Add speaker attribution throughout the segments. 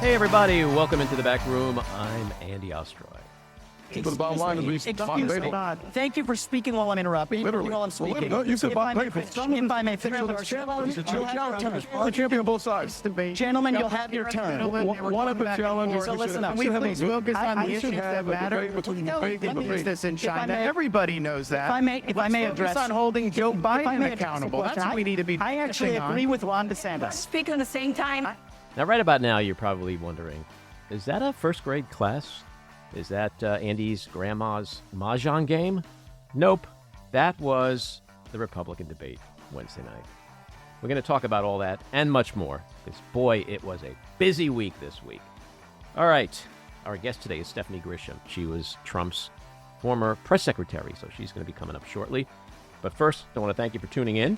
Speaker 1: Hey, everybody. Welcome into the back room. I'm Andy Ostroy.
Speaker 2: But the bottom line is we
Speaker 3: Excuse me. Thank you for speaking while I'm interrupting.
Speaker 2: Literally.
Speaker 3: While I'm speaking.
Speaker 2: No, you said
Speaker 3: If I may
Speaker 2: thankful.
Speaker 3: finish, if I may finish,
Speaker 2: The champion on both sides.
Speaker 3: gentlemen, you'll have your turn.
Speaker 2: One of the challenges.
Speaker 3: So listen up.
Speaker 4: Can we please focus on the
Speaker 2: We should
Speaker 4: issues that
Speaker 2: have a
Speaker 4: matter?
Speaker 2: debate between
Speaker 4: Let
Speaker 2: debate and
Speaker 4: me use
Speaker 2: debate.
Speaker 4: this in
Speaker 3: If I
Speaker 4: China.
Speaker 3: may-
Speaker 4: Everybody knows that.
Speaker 3: If I may address,
Speaker 4: Focus on holding Joe
Speaker 3: if I
Speaker 4: Biden
Speaker 3: may address the
Speaker 4: accountable. That's
Speaker 3: question,
Speaker 4: what we need to be
Speaker 3: I actually
Speaker 4: focusing on.
Speaker 3: agree with Ron DeSantis.
Speaker 5: Speak at the same time.
Speaker 1: Now, right about now, you're probably wondering, is that a first grade class? Is that Andy's grandma's mahjong game? Nope. That was the Republican debate Wednesday night. We're going to talk about all that and much more, because, boy, it was a busy week this week. All right. Our guest today is Stephanie Grisham. She was Trump's former press secretary, so she's going to be coming up shortly. But first, I want to thank you for tuning in.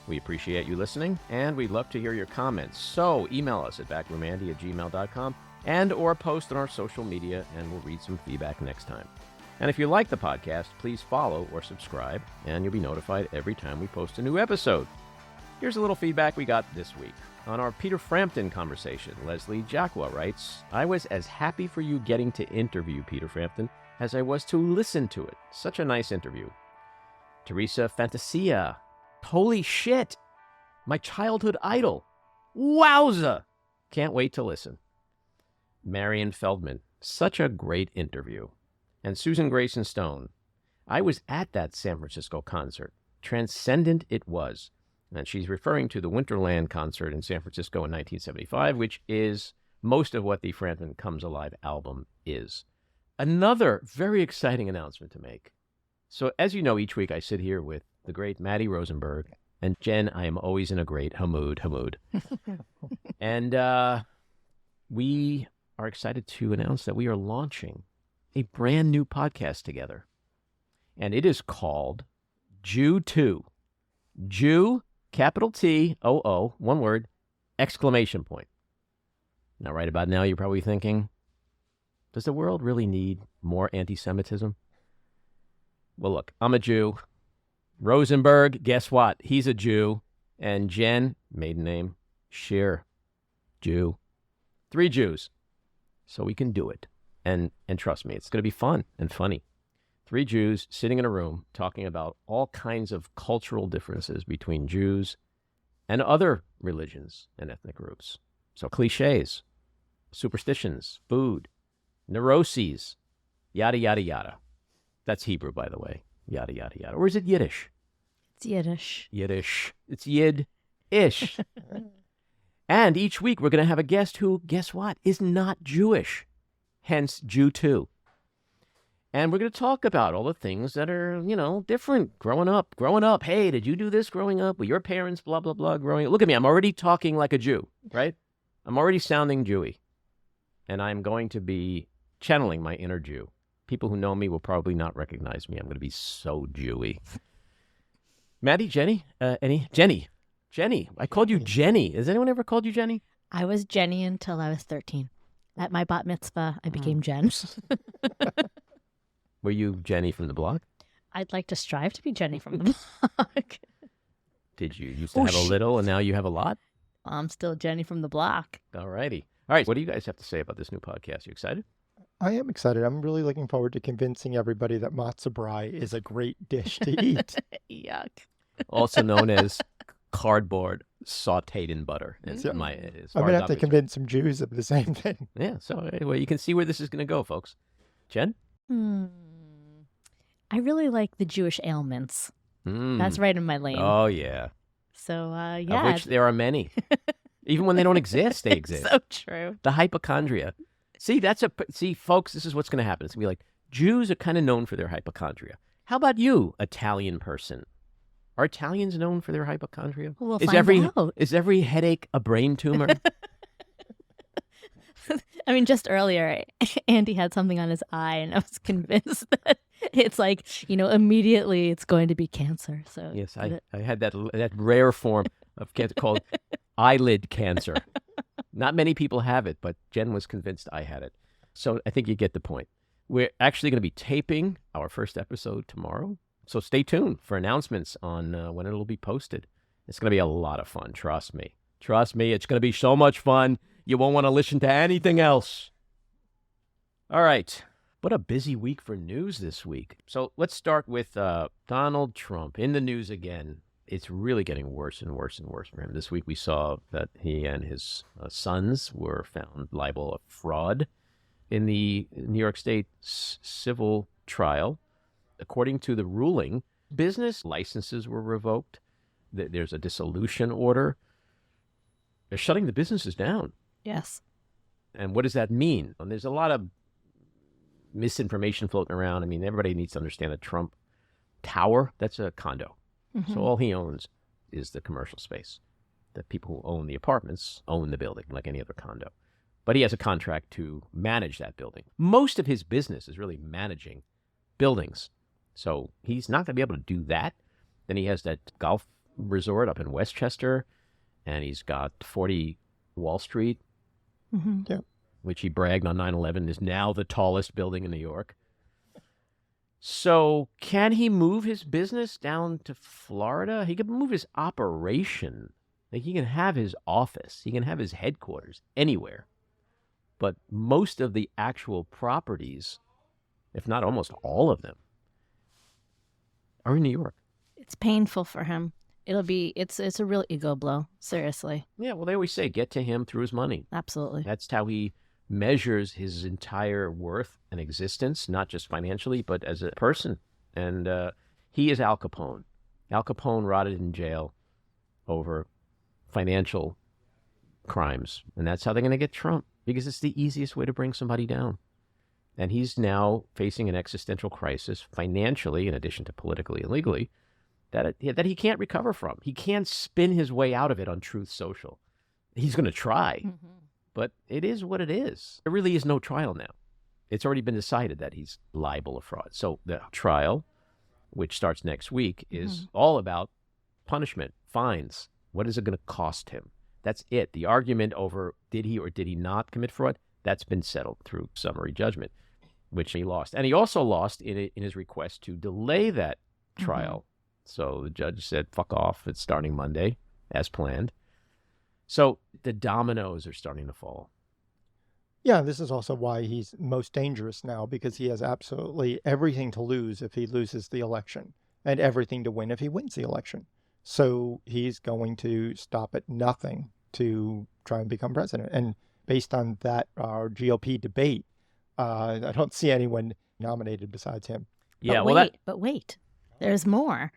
Speaker 1: We appreciate you listening, and we'd love to hear your comments. So email us at backroomandy@gmail.com and or post on our social media, and we'll read some feedback next time. And if you like the podcast, please follow or subscribe, and you'll be notified every time we post a new episode. Here's a little feedback we got this week. On our Peter Frampton conversation, Leslie Jacqua writes, I was as happy for you getting to interview Peter Frampton as I was to listen to it. Such a nice interview. Teresa Fantasia, holy shit, my childhood idol. Wowza! Can't wait to listen. Marion Feldman, such a great interview. And Susan Grayson Stone, I was at that San Francisco concert. Transcendent it was. And she's referring to the Winterland concert in San Francisco in 1975, which is most of what the Frampton Comes Alive album is. Another very exciting announcement to make. So as you know, each week I sit here with the great Maddie Rosenberg. And Jen, I am always in a great Hamood. And we are excited to announce that we are launching a brand new podcast together. And it is called Jew 2. Jew, capital T-O-O, one word, exclamation point. Now, right about now, you're probably thinking, does the world really need more anti-Semitism? Well, look, I'm a Jew. Rosenberg, guess what? He's a Jew. And Jen, maiden name, Shear, Jew. 3 Jews. So we can do it. And trust me, it's going to be fun and funny. 3 Jews sitting in a room talking about all kinds of cultural differences between Jews and other religions and ethnic groups. So cliches, superstitions, food, neuroses, yada, yada, yada. That's Hebrew, by the way. Yada, yada, yada. Or is it Yiddish?
Speaker 5: It's Yiddish.
Speaker 1: Yiddish. It's Yid-ish. And each week we're going to have a guest who, guess what, is not Jewish. Hence, Jew 2. And we're going to talk about all the things that are, different growing up. Hey, did you do this growing up? Were your parents blah, blah, blah growing up? Look at me. I'm already talking like a Jew, right? I'm already sounding Jewy. And I'm going to be channeling my inner Jew. People who know me will probably not recognize me. I'm going to be so Jewy. Maddie, Jenny? Jenny. I called you Jenny. Has anyone ever called you Jenny?
Speaker 5: I was Jenny until I was 13. At my bat mitzvah, I became Jen.
Speaker 1: Were you Jenny from the block?
Speaker 5: I'd like to strive to be Jenny from the block.
Speaker 1: Did you used to have a little and now you have a lot?
Speaker 5: I'm still Jenny from the block.
Speaker 1: All righty. All right. What do you guys have to say about this new podcast? You excited?
Speaker 6: I am excited. I'm really looking forward to convincing everybody that matzah brie is a great dish to eat.
Speaker 5: Yuck.
Speaker 1: Also known as cardboard sauteed in butter.
Speaker 6: I'm going to have to convince some Jews of the same thing.
Speaker 1: Yeah. So anyway, you can see where this is going to go, folks. Jen?
Speaker 5: I really like the Jewish ailments. That's right in my lane.
Speaker 1: Oh, yeah.
Speaker 5: So,
Speaker 1: Of which there are many. Even when they don't exist, they exist.
Speaker 5: So true.
Speaker 1: The hypochondria. See, folks, this is what's going to happen. It's going to be like, Jews are kind of known for their hypochondria. How about you, Italian person? Are Italians known for their hypochondria?
Speaker 5: We'll find out.
Speaker 1: Is every headache a brain tumor?
Speaker 5: I mean, just earlier, Andy had something on his eye, and I was convinced that it's like, immediately it's going to be cancer. So
Speaker 1: yes, I had that rare form of cancer called eyelid cancer. Not many people have it, but Jen was convinced I had it. So I think you get the point. We're actually going to be taping our first episode tomorrow. So stay tuned for announcements on when it'll be posted. It's going to be a lot of fun. Trust me. Trust me. It's going to be so much fun. You won't want to listen to anything else. All right. What a busy week for news this week. So let's start with Donald Trump in the news again. It's really getting worse and worse and worse for him. This week we saw that he and his sons were found liable of fraud in the New York State civil trial. According to the ruling, business licenses were revoked. There's a dissolution order. They're shutting the businesses down.
Speaker 5: Yes.
Speaker 1: And what does that mean? And there's a lot of misinformation floating around. I mean, everybody needs to understand that Trump Tower, that's a condo. So all he owns is the commercial space. The people who own the apartments own the building like any other condo. But he has a contract to manage that building. Most of his business is really managing buildings. So he's not going to be able to do that. Then he has that golf resort up in Westchester, and he's got 40 Wall Street, which he bragged on 9/11 is now the tallest building in New York. So can he move his business down to Florida? He can move his operation. Like, he can have his office. He can have his headquarters anywhere. But most of the actual properties, if not almost all of them, are in New York.
Speaker 5: It's painful for him. It's a real ego blow. Seriously.
Speaker 1: Yeah, well, they always say get to him through his money.
Speaker 5: Absolutely.
Speaker 1: That's how he measures his entire worth and existence, not just financially, but as a person. And he is Al Capone. Al Capone rotted in jail over financial crimes. And that's how they're going to get Trump, because it's the easiest way to bring somebody down. And he's now facing an existential crisis financially, in addition to politically and legally, that he can't recover from. He can't spin his way out of it on Truth Social. He's going to try. But it is what it is. There really is no trial now. It's already been decided that he's liable of fraud. So the trial, which starts next week, is all about punishment, fines. What is it going to cost him? That's it. The argument over did he or did he not commit fraud, that's been settled through summary judgment, which he lost. And he also lost in his request to delay that trial. So the judge said, fuck off. It's starting Monday, as planned. So the dominoes are starting to fall.
Speaker 6: Yeah, this is also why he's most dangerous now, because he has absolutely everything to lose if he loses the election and everything to win if he wins the election. So he's going to stop at nothing to try and become president. And based on that, our GOP debate, I don't see anyone nominated besides him.
Speaker 1: Yeah,
Speaker 5: But wait, there's more.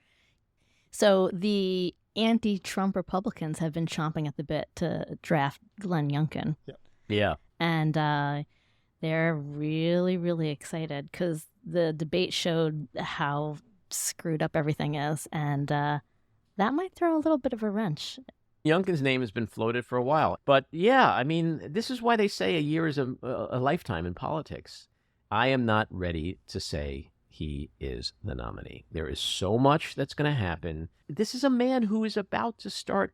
Speaker 5: So the anti-Trump Republicans have been chomping at the bit to draft Glenn Youngkin.
Speaker 1: Yeah.
Speaker 5: And they're really, really excited because the debate showed how screwed up everything is. And that might throw a little bit of a wrench.
Speaker 1: Youngkin's name has been floated for a while. But yeah, I mean, this is why they say a year is a lifetime in politics. I am not ready to say he is the nominee. There is so much that's going to happen. This is a man who is about to start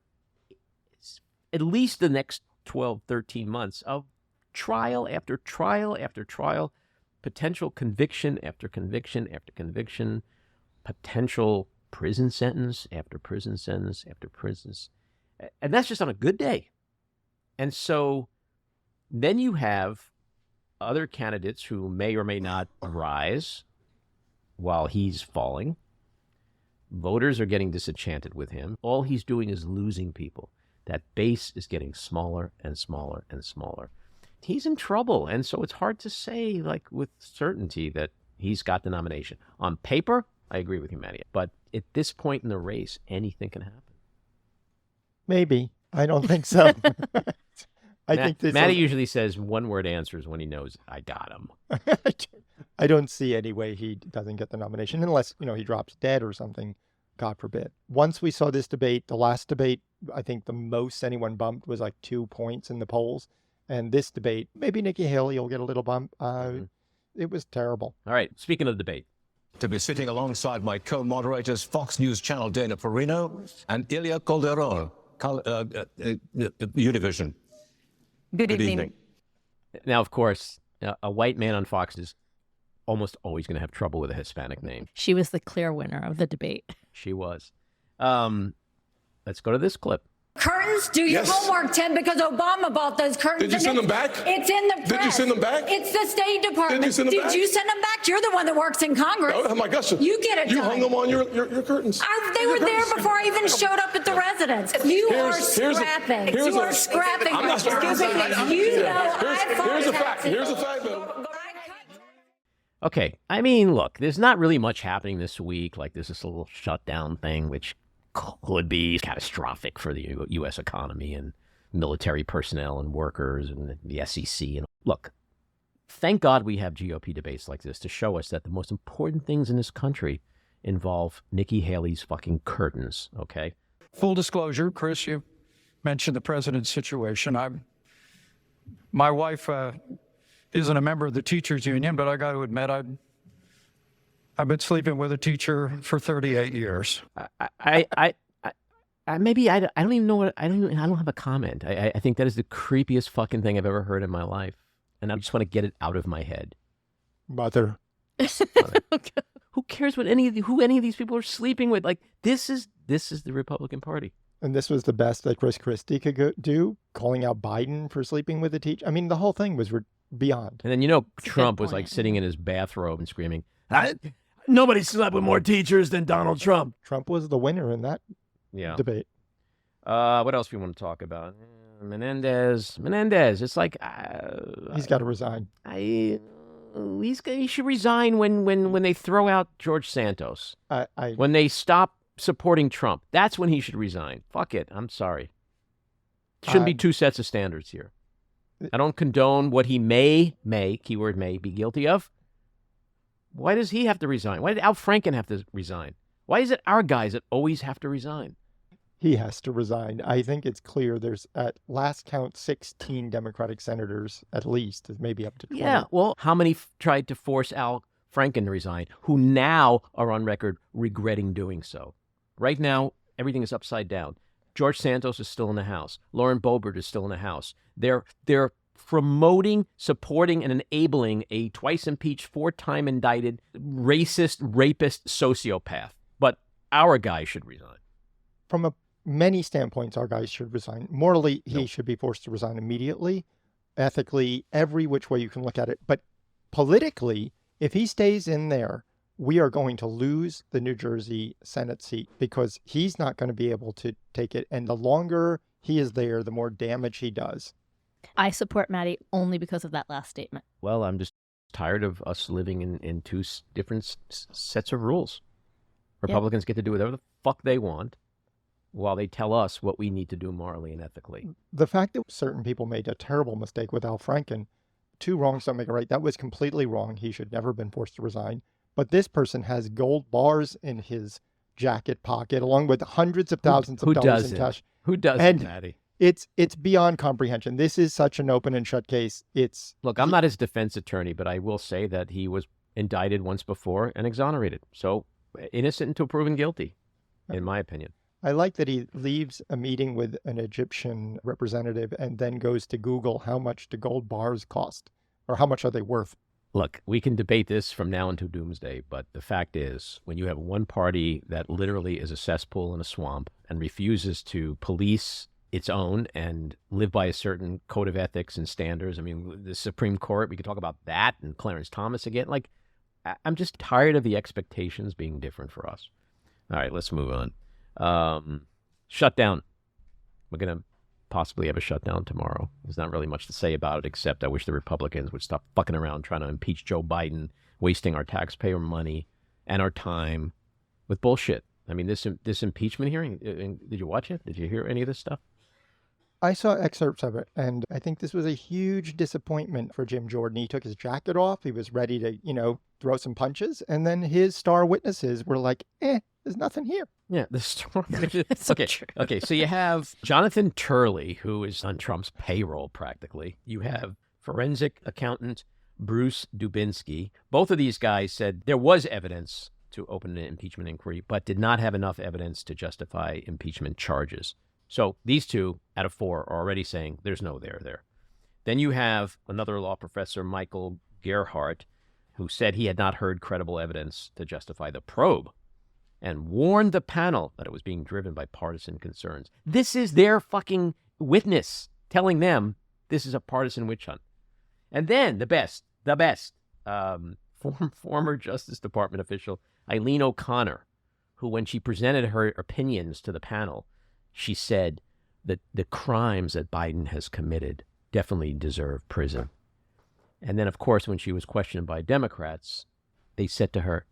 Speaker 1: at least the next 12, 13 months of trial after trial after trial, potential conviction after conviction after conviction, potential prison sentence after prison sentence after prison. And that's just on a good day. And so then you have other candidates who may or may not rise while he's falling. Voters are getting disenchanted with him. All he's doing is losing people. That base is getting smaller and smaller and smaller. He's in trouble. And so it's hard to say, like, with certainty that he's got the nomination. On paper, I agree with you, Maddie. But at this point in the race, anything can happen.
Speaker 6: Maybe. I don't think so. I think this
Speaker 1: Maddie usually says one-word answers when he knows I got him.
Speaker 6: I don't see any way he doesn't get the nomination unless, he drops dead or something, God forbid. Once we saw this debate, the last debate, I think the most anyone bumped was like 2 points in the polls. And this debate, maybe Nikki Haley will get a little bump. It was terrible.
Speaker 1: All right. Speaking of debate.
Speaker 7: To be sitting alongside my co-moderators, Fox News Channel Dana Perino and Ilya Calderon, Univision.
Speaker 8: Good evening.
Speaker 1: Now, of course, a white man on Fox is almost always going to have trouble with a Hispanic name.
Speaker 5: She was the clear winner of the debate.
Speaker 1: She was. Let's go to this clip.
Speaker 9: Curtains, do your
Speaker 2: Yes.
Speaker 9: homework, Tim, because Obama bought those curtains.
Speaker 2: Did you send them back?
Speaker 9: It's in the press.
Speaker 2: Did you send them back?
Speaker 9: It's the State Department.
Speaker 2: Did you send them back?
Speaker 9: Did you send them back? You're the one that works in Congress.
Speaker 2: Oh my gosh.
Speaker 9: You get it
Speaker 2: You
Speaker 9: done.
Speaker 2: hung them on your curtains.
Speaker 9: They were there before I even showed up at the residence. You are scrapping. You are scrapping.
Speaker 2: I'm not scrapping.
Speaker 9: Excuse me. You know I fought
Speaker 2: Here's a fact.
Speaker 9: taxes.
Speaker 2: Here's a fact, though.
Speaker 1: Okay, I mean, look, there's not really much happening this week. Like, there's this little shutdown thing, which could be catastrophic for the U.S. economy and military personnel and workers and the SEC. And look, thank God we have GOP debates like this to show us that the most important things in this country involve Nikki Haley's fucking curtains, okay?
Speaker 10: Full disclosure, Chris, you mentioned the president's situation. My wife isn't a member of the teachers union, but I got to admit, I've been sleeping with a teacher for 38 years.
Speaker 1: I don't even know what I don't have a comment. I think that is the creepiest fucking thing I've ever heard in my life, and I just want to get it out of my head.
Speaker 6: Mother.
Speaker 1: Who cares what who any of these people are sleeping with? Like, this is the Republican Party.
Speaker 6: And this was the best that Chris Christie could do, calling out Biden for sleeping with a teacher. I mean, the whole thing was beyond.
Speaker 1: And then, Trump was like sitting in his bathrobe and screaming, nobody slept with more teachers than Donald Trump.
Speaker 6: Trump was the winner in that debate.
Speaker 1: What else we want to talk about? Menendez. It's like
Speaker 6: he's got to resign.
Speaker 1: He should resign when they throw out George Santos. When they stop supporting Trump, that's when he should resign. Fuck it. I'm sorry. Shouldn't be two sets of standards here. I don't condone what he may, keyword may, be guilty of. Why does he have to resign? Why did Al Franken have to resign? Why is it our guys that always have to resign?
Speaker 6: He has to resign. I think it's clear there's, at last count, 16 Democratic senators, at least, maybe up to 20.
Speaker 1: Yeah, well, how many tried to force Al Franken to resign, who now are on record regretting doing so? Right now, everything is upside down. George Santos is still in the House. Lauren Boebert is still in the House. They're promoting, supporting, and enabling a twice impeached, 4-time indicted, racist, rapist sociopath. But our guy should resign.
Speaker 6: From many standpoints, our guys should resign. Morally, he should be forced to resign immediately. Ethically, every which way you can look at it. But politically, if he stays in there, we are going to lose the New Jersey Senate seat because he's not going to be able to take it. And the longer he is there, the more damage he does.
Speaker 5: I support Maddie only because of that last statement.
Speaker 1: Well, I'm just tired of us living in two different sets of rules. Republicans get to do whatever the fuck they want while they tell us what we need to do morally and ethically.
Speaker 6: The fact that certain people made a terrible mistake with Al Franken, two wrongs don't make a right. That was completely wrong. He should never have been forced to resign. But this person has gold bars in his jacket pocket, along with hundreds of thousands of dollars in cash.
Speaker 1: Who doesn't, Maddie?
Speaker 6: It's beyond comprehension. This is such an open and shut case.
Speaker 1: Look, I'm not his defense attorney, but I will say that he was indicted once before and exonerated. So innocent until proven guilty, in my opinion.
Speaker 6: I like that he leaves a meeting with an Egyptian representative and then goes to Google how much do gold bars cost, or how much are they worth.
Speaker 1: Look, we can debate this from now until doomsday, but the fact is, when you have one party that literally is a cesspool in a swamp and refuses to police its own and live by a certain code of ethics and standards, I mean, the Supreme Court, we could talk about that and Clarence Thomas again. Like, I'm just tired of the expectations being different for us. All right, let's move on. Shutdown. We're going to possibly have a shutdown tomorrow. There's not really much to say about it, except I wish the Republicans would stop fucking around trying to impeach Joe Biden, wasting our taxpayer money and our time with bullshit. I mean, this impeachment hearing, did you watch it? Did you hear any of this stuff?
Speaker 6: I saw excerpts of it, and I think this was a huge disappointment for Jim Jordan. He took his jacket off. He was ready to, throw some punches. And then his star witnesses were like, there's nothing here.
Speaker 1: Yeah, the star witnesses. Okay, so you have Jonathan Turley, who is on Trump's payroll practically. You have forensic accountant Bruce Dubinsky. Both of these guys said there was evidence to open an impeachment inquiry, but did not have enough evidence to justify impeachment charges. So these 2 out of 4 are already saying there's no there. Then you have another law professor, Michael Gerhardt, who said he had not heard credible evidence to justify the probe. and warned the panel that it was being driven by partisan concerns. This is their fucking witness telling them this is a partisan witch hunt. And then the best, former Justice Department official Eileen O'Connor, who when she presented her opinions to the panel, she said that the crimes that Biden has committed definitely deserve prison. And then, of course, when she was questioned by Democrats, they said to her,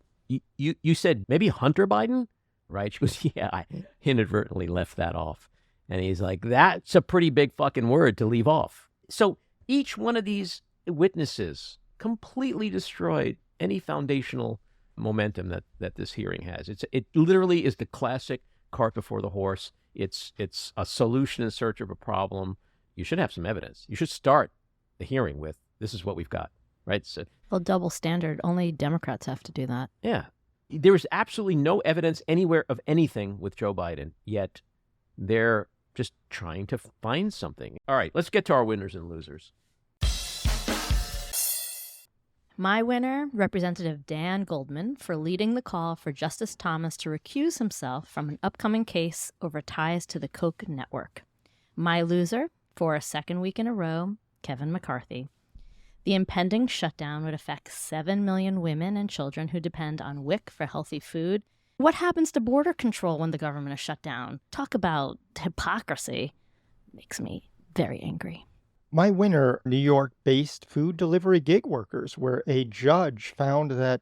Speaker 1: you said maybe Hunter Biden, right? She goes, yeah, I inadvertently left that off. And he's like, that's a pretty big fucking word to leave off. So each one of these witnesses completely destroyed any foundational momentum that this hearing has. It literally is the classic cart before the horse. It's a solution in search of a problem. You should have some evidence. You should start the hearing with, this is what we've got, right? So,
Speaker 5: Well, double standard. Only Democrats have to do that.
Speaker 1: yeah. There is absolutely no evidence anywhere of anything with Joe Biden, yet they're just trying to find something. All right, let's get to our winners and losers.
Speaker 5: My winner, Representative Dan Goldman, for leading the call for Justice Thomas to recuse himself from an upcoming case over ties to the Koch network. My loser, for a second week in a row, Kevin McCarthy. The impending shutdown would affect 7 million women and children who depend on WIC for healthy food. What happens to border control when the government is shut down? Talk about hypocrisy. Makes me very angry.
Speaker 6: My winner, New York-based food delivery gig workers, where a judge found that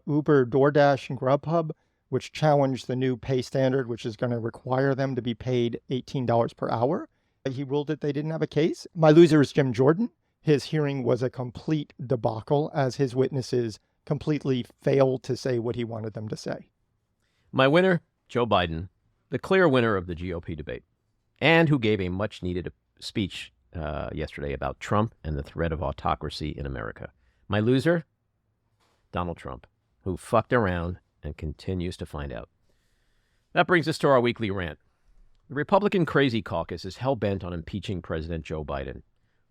Speaker 6: Uber, DoorDash, and Grubhub, which challenged the new pay standard, which is going to require them to be paid $18 per hour, he ruled that they didn't have a case. My loser is Jim Jordan. His hearing was a complete debacle, as his witnesses completely failed to say what he wanted them to say.
Speaker 1: My winner, Joe Biden, the clear winner of the GOP debate, and who gave a much-needed speech yesterday about Trump and the threat of autocracy in America. My loser, Donald Trump, who fucked around and continues to find out. That brings us to our weekly rant. The Republican Crazy Caucus is hell-bent on impeaching President Joe Biden.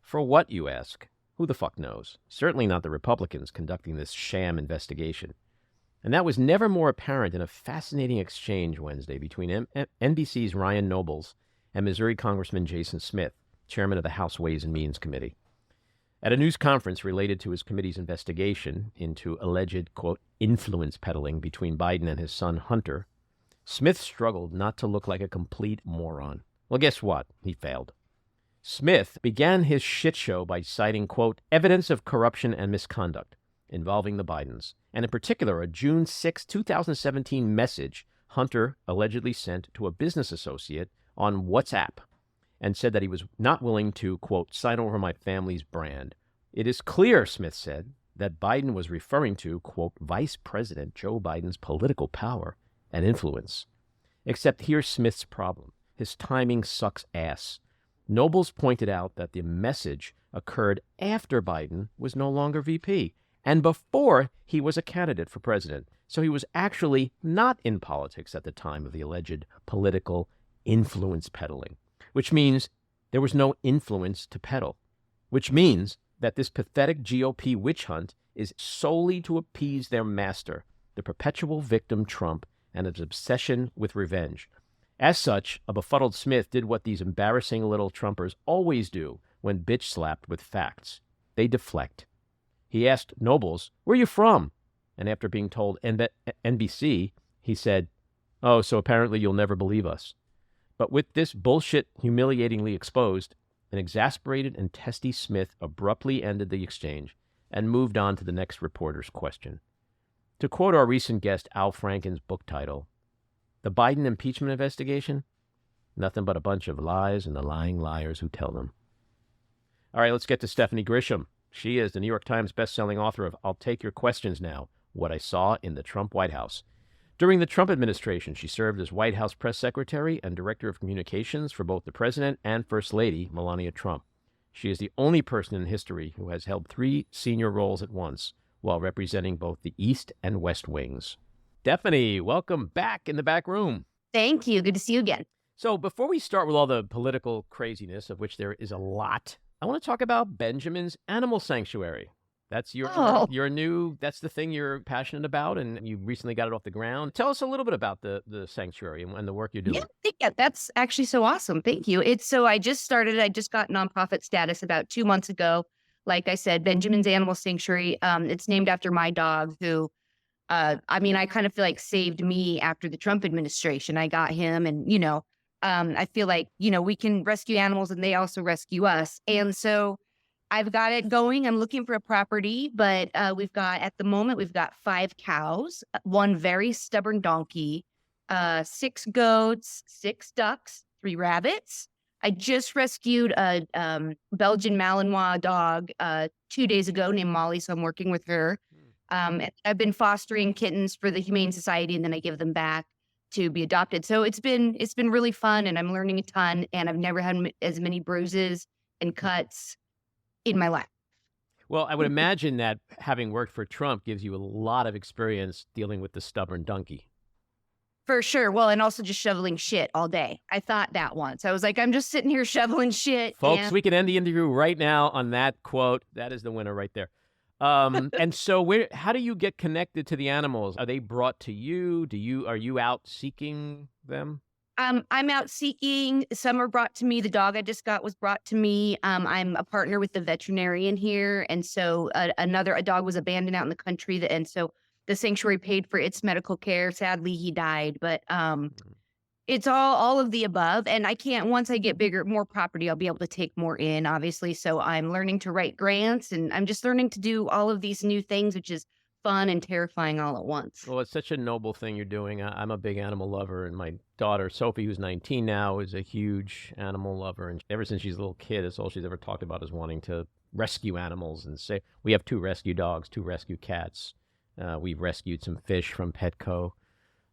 Speaker 1: For what, you ask? Who the fuck knows? Certainly not the Republicans conducting this sham investigation. And that was never more apparent in a fascinating exchange Wednesday between NBC's Ryan Nobles and Missouri Congressman Jason Smith, chairman of the House Ways and Means Committee. At a news conference related to his committee's investigation into alleged, quote, influence peddling between Biden and his son Hunter, Smith struggled not to look like a complete moron. Well, guess what? He failed. Smith began his shit show by citing, quote, evidence of corruption and misconduct involving the Bidens, and in particular a June 6, 2017 message Hunter allegedly sent to a business associate on WhatsApp, and said that he was not willing to, quote, sign over my family's brand. It is clear, Smith said, that Biden was referring to, quote, Vice President Joe Biden's political power and influence. Except here's Smith's problem. His timing sucks ass. Nobles pointed out that the message occurred after Biden was no longer VP and before he was a candidate for president. So he was actually not in politics at the time of the alleged political influence peddling, which means there was no influence to peddle, which means that this pathetic GOP witch hunt is solely to appease their master, the perpetual victim Trump, and his obsession with revenge. As such, a befuddled Smith did what these embarrassing little Trumpers always do when bitch-slapped with facts. They deflect. He asked Nobles, where are you from? And after being told NBC, he said, oh, so apparently you'll never believe us. But with this bullshit humiliatingly exposed, an exasperated and testy Smith abruptly ended the exchange and moved on to the next reporter's question. To quote our recent guest Al Franken's book title, The Biden Impeachment Investigation? Nothing but a bunch of lies and the lying liars who tell them. All right, let's get to Stephanie Grisham. She is the New York Times bestselling author of I'll Take Your Questions Now, What I Saw in the Trump White House. During the Trump administration, she served as White House press secretary and director of communications for both the president and First Lady, Melania Trump. She is the only person in history who has held 3 senior roles at once while representing both the East and West wings. Stephanie, welcome back in the back room.
Speaker 8: Thank you. Good to see you again.
Speaker 1: So before we start with all the political craziness, of which there is a lot, I want to talk about Benjamin's Animal Sanctuary. That's
Speaker 8: Oh.
Speaker 1: that's the thing you're passionate about, and you recently got it off the ground. Tell us a little bit about the sanctuary and the work you're doing.
Speaker 8: Yeah, that's actually so awesome. Thank you. I just got nonprofit status about 2 months ago. Like I said, Benjamin's Animal Sanctuary. It's named after my dog who, I kind of feel like saved me after the Trump administration. I got him and, I feel like, we can rescue animals and they also rescue us. And so I've got it going. I'm looking for a property, but at the moment, we've got 5 cows, 1 very stubborn donkey, 6 goats, 6 ducks, 3 rabbits. I just rescued a Belgian Malinois dog 2 days ago named Molly, so I'm working with her. I've been fostering kittens for the Humane Society, and then I give them back to be adopted. So it's been really fun, and I'm learning a ton, and I've never had as many bruises and cuts in my life.
Speaker 1: Well, I would imagine that having worked for Trump gives you a lot of experience dealing with the stubborn donkey.
Speaker 8: For sure. Well, and also just shoveling shit all day. I thought that once. I was like, I'm just sitting here shoveling shit.
Speaker 1: Folks, we can end the interview right now on that quote. That is the winner right there. And so how do you get connected to the animals? Are they brought to you? Are you out seeking them?
Speaker 8: I'm out seeking. Some are brought to me. The dog I just got was brought to me. I'm a partner with the veterinarian here. And so a dog was abandoned out in the country. And so the sanctuary paid for its medical care. Sadly, he died. But it's all of the above. And once I get more property, I'll be able to take more in, obviously. So I'm learning to write grants and I'm just learning to do all of these new things, which is fun and terrifying all at once.
Speaker 1: Well, it's such a noble thing you're doing. I'm a big animal lover, and my daughter, Sophie, who's 19 now, is a huge animal lover. And ever since she's a little kid, that's all she's ever talked about is wanting to rescue animals. And we have 2 rescue dogs, 2 rescue cats. We've rescued some fish from Petco.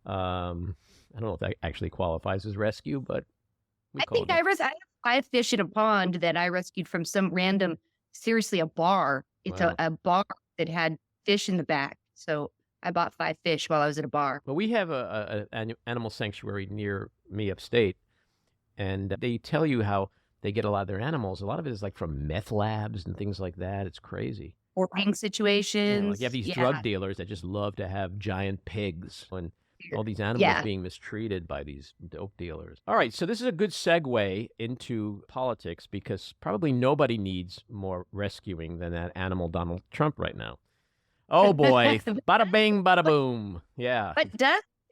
Speaker 1: I don't know if that actually qualifies as rescue, but
Speaker 8: I have 5 fish in a pond that I rescued from some random, seriously, a bar. It's
Speaker 1: Wow.
Speaker 8: a bar that had fish in the back. So I bought 5 fish while I was at a bar.
Speaker 1: Well, we have an animal sanctuary near me upstate, and they tell you how they get a lot of their animals. A lot of it is like from meth labs and things like that. It's crazy.
Speaker 8: Hoarding situations.
Speaker 1: Like you have these drug dealers that just love to have giant pigs and all these animals being mistreated by these dope dealers. All right, so this is a good segue into politics because probably nobody needs more rescuing than that animal Donald Trump right now. Oh boy, bada bing, bada boom. Yeah.
Speaker 8: But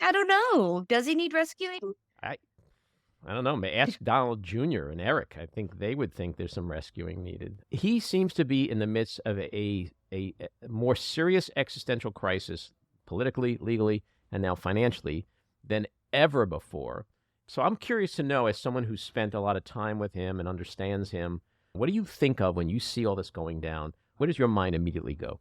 Speaker 8: I don't know. Does he need rescuing?
Speaker 1: I don't know. Ask Donald Jr. and Eric. I think they would think there's some rescuing needed. He seems to be in the midst of a more serious existential crisis, politically, legally, and now financially, than ever before. So I'm curious to know, as someone who's spent a lot of time with him and understands him, what do you think of when you see all this going down? Where does your mind immediately go?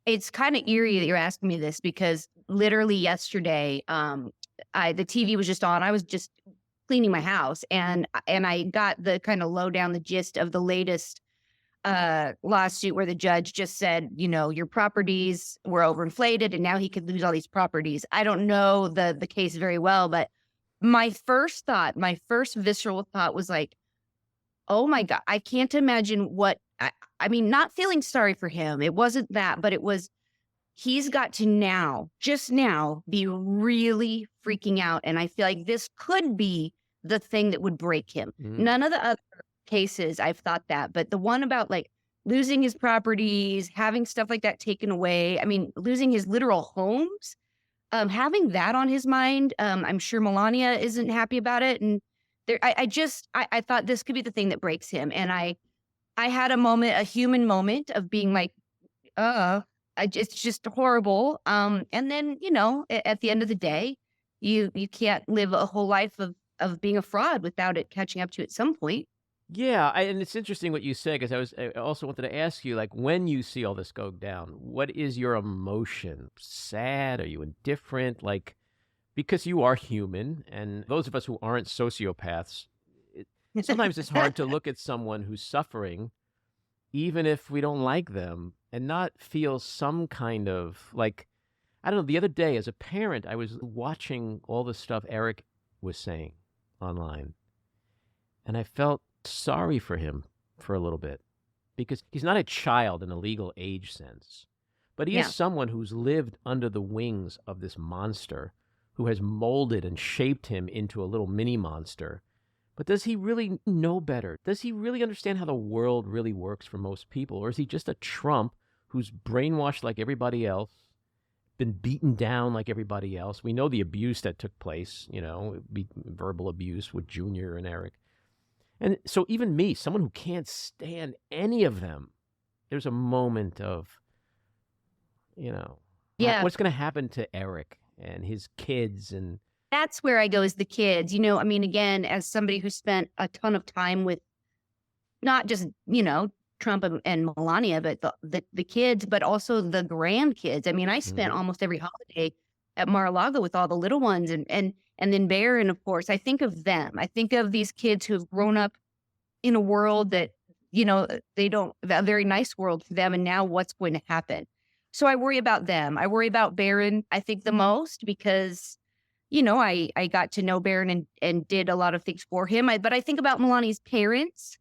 Speaker 8: It's kind of eerie that you're asking me this because literally yesterday, the TV was just on. I was just cleaning my house and I got the kind of the gist of the latest lawsuit where the judge just said, your properties were overinflated and now he could lose all these properties. I don't know the case very well, but my first visceral thought was like, oh my God, I can't imagine not feeling sorry for him. It wasn't that, but it was, he's got to just now, be really freaking out. And I feel like this could be the thing that would break him.
Speaker 1: Mm-hmm.
Speaker 8: None of the other cases I've thought that, but the one about like losing his properties, having stuff like that taken away. I mean, losing his literal homes, having that on his mind. I'm sure Melania isn't happy about it. And I thought this could be the thing that breaks him. And I had a human moment of being like, it's just horrible. And then, at the end of the day, you can't live a whole life of being a fraud without it catching up to you at some point.
Speaker 1: Yeah, and it's interesting what you said because I also wanted to ask you, like, when you see all this go down, what is your emotion? Sad? Are you indifferent? Like, because you are human, and those of us who aren't sociopaths, sometimes it's hard to look at someone who's suffering, even if we don't like them, and not feel some kind of, like, I don't know, the other day as a parent, I was watching all the stuff Eric was saying online, and I felt sorry for him for a little bit because he's not a child in a legal age sense, but he
Speaker 8: Yeah.
Speaker 1: is someone who's lived under the wings of this monster who has molded and shaped him into a little mini monster. But does he really know better? Does he really understand how the world really works for most people? Or is he just a Trump who's brainwashed like everybody else, been beaten down like everybody else? We know the abuse that took place, verbal abuse with Junior and Eric. And so even me, someone who can't stand any of them, there's a moment of,
Speaker 8: Yeah.
Speaker 1: what's going to happen to Eric and his kids? And
Speaker 8: That's where I go, is the kids. Again, as somebody who spent a ton of time with not just, Trump and Melania, but the kids, but also the grandkids. I spent almost every holiday at Mar-a-Lago with all the little ones, and then Barron, of course. I think of them. I think of these kids who've grown up in a world that, they don't, a very nice world for them. And now what's going to happen? So I worry about them. I worry about Barron, I think, the most, because I got to know Barron and did a lot of things for him. But I think about Melania's parents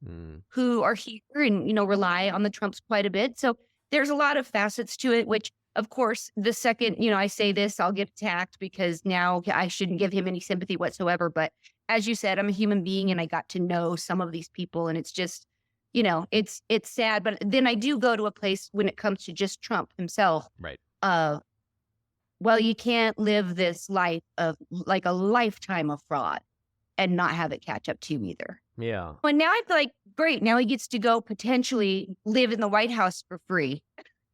Speaker 8: who are here and, rely on the Trumps quite a bit. So there's a lot of facets to it, which, of course, the second, I say this, I'll get attacked because now I shouldn't give him any sympathy whatsoever. But as you said, I'm a human being and I got to know some of these people, and it's just, it's sad. But then I do go to a place when it comes to just Trump himself.
Speaker 1: right.
Speaker 8: Well, you can't live this life of like a lifetime of fraud and not have it catch up to you either.
Speaker 1: Yeah.
Speaker 8: And now I feel like, great, now he gets to go potentially live in the White House for free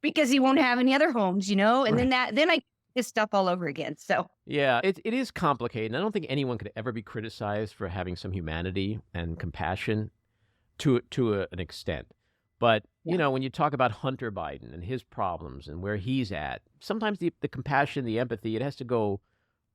Speaker 8: because he won't have any other homes, and then I get stuff all over again. So
Speaker 1: Yeah, it is complicated. And I don't think anyone could ever be criticized for having some humanity and compassion to an extent. But, when you talk about Hunter Biden and his problems and where he's at, sometimes the compassion, the empathy, it has to go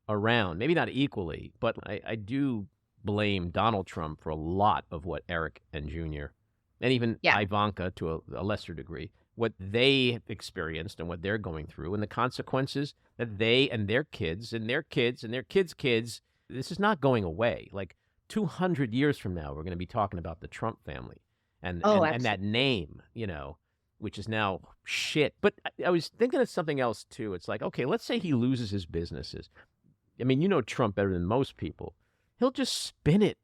Speaker 1: around. Maybe not equally, but I do blame Donald Trump for a lot of what Eric and Junior, and even Ivanka to a lesser degree, what they experienced and what they're going through and the consequences that they and their kids and their kids and their kids' kids, this is not going away. Like 200 years from now, we're going to be talking about the Trump family. And that name, which is now shit. But I was thinking of something else, too. It's like, okay, let's say he loses his businesses. Trump better than most people. He'll just spin it.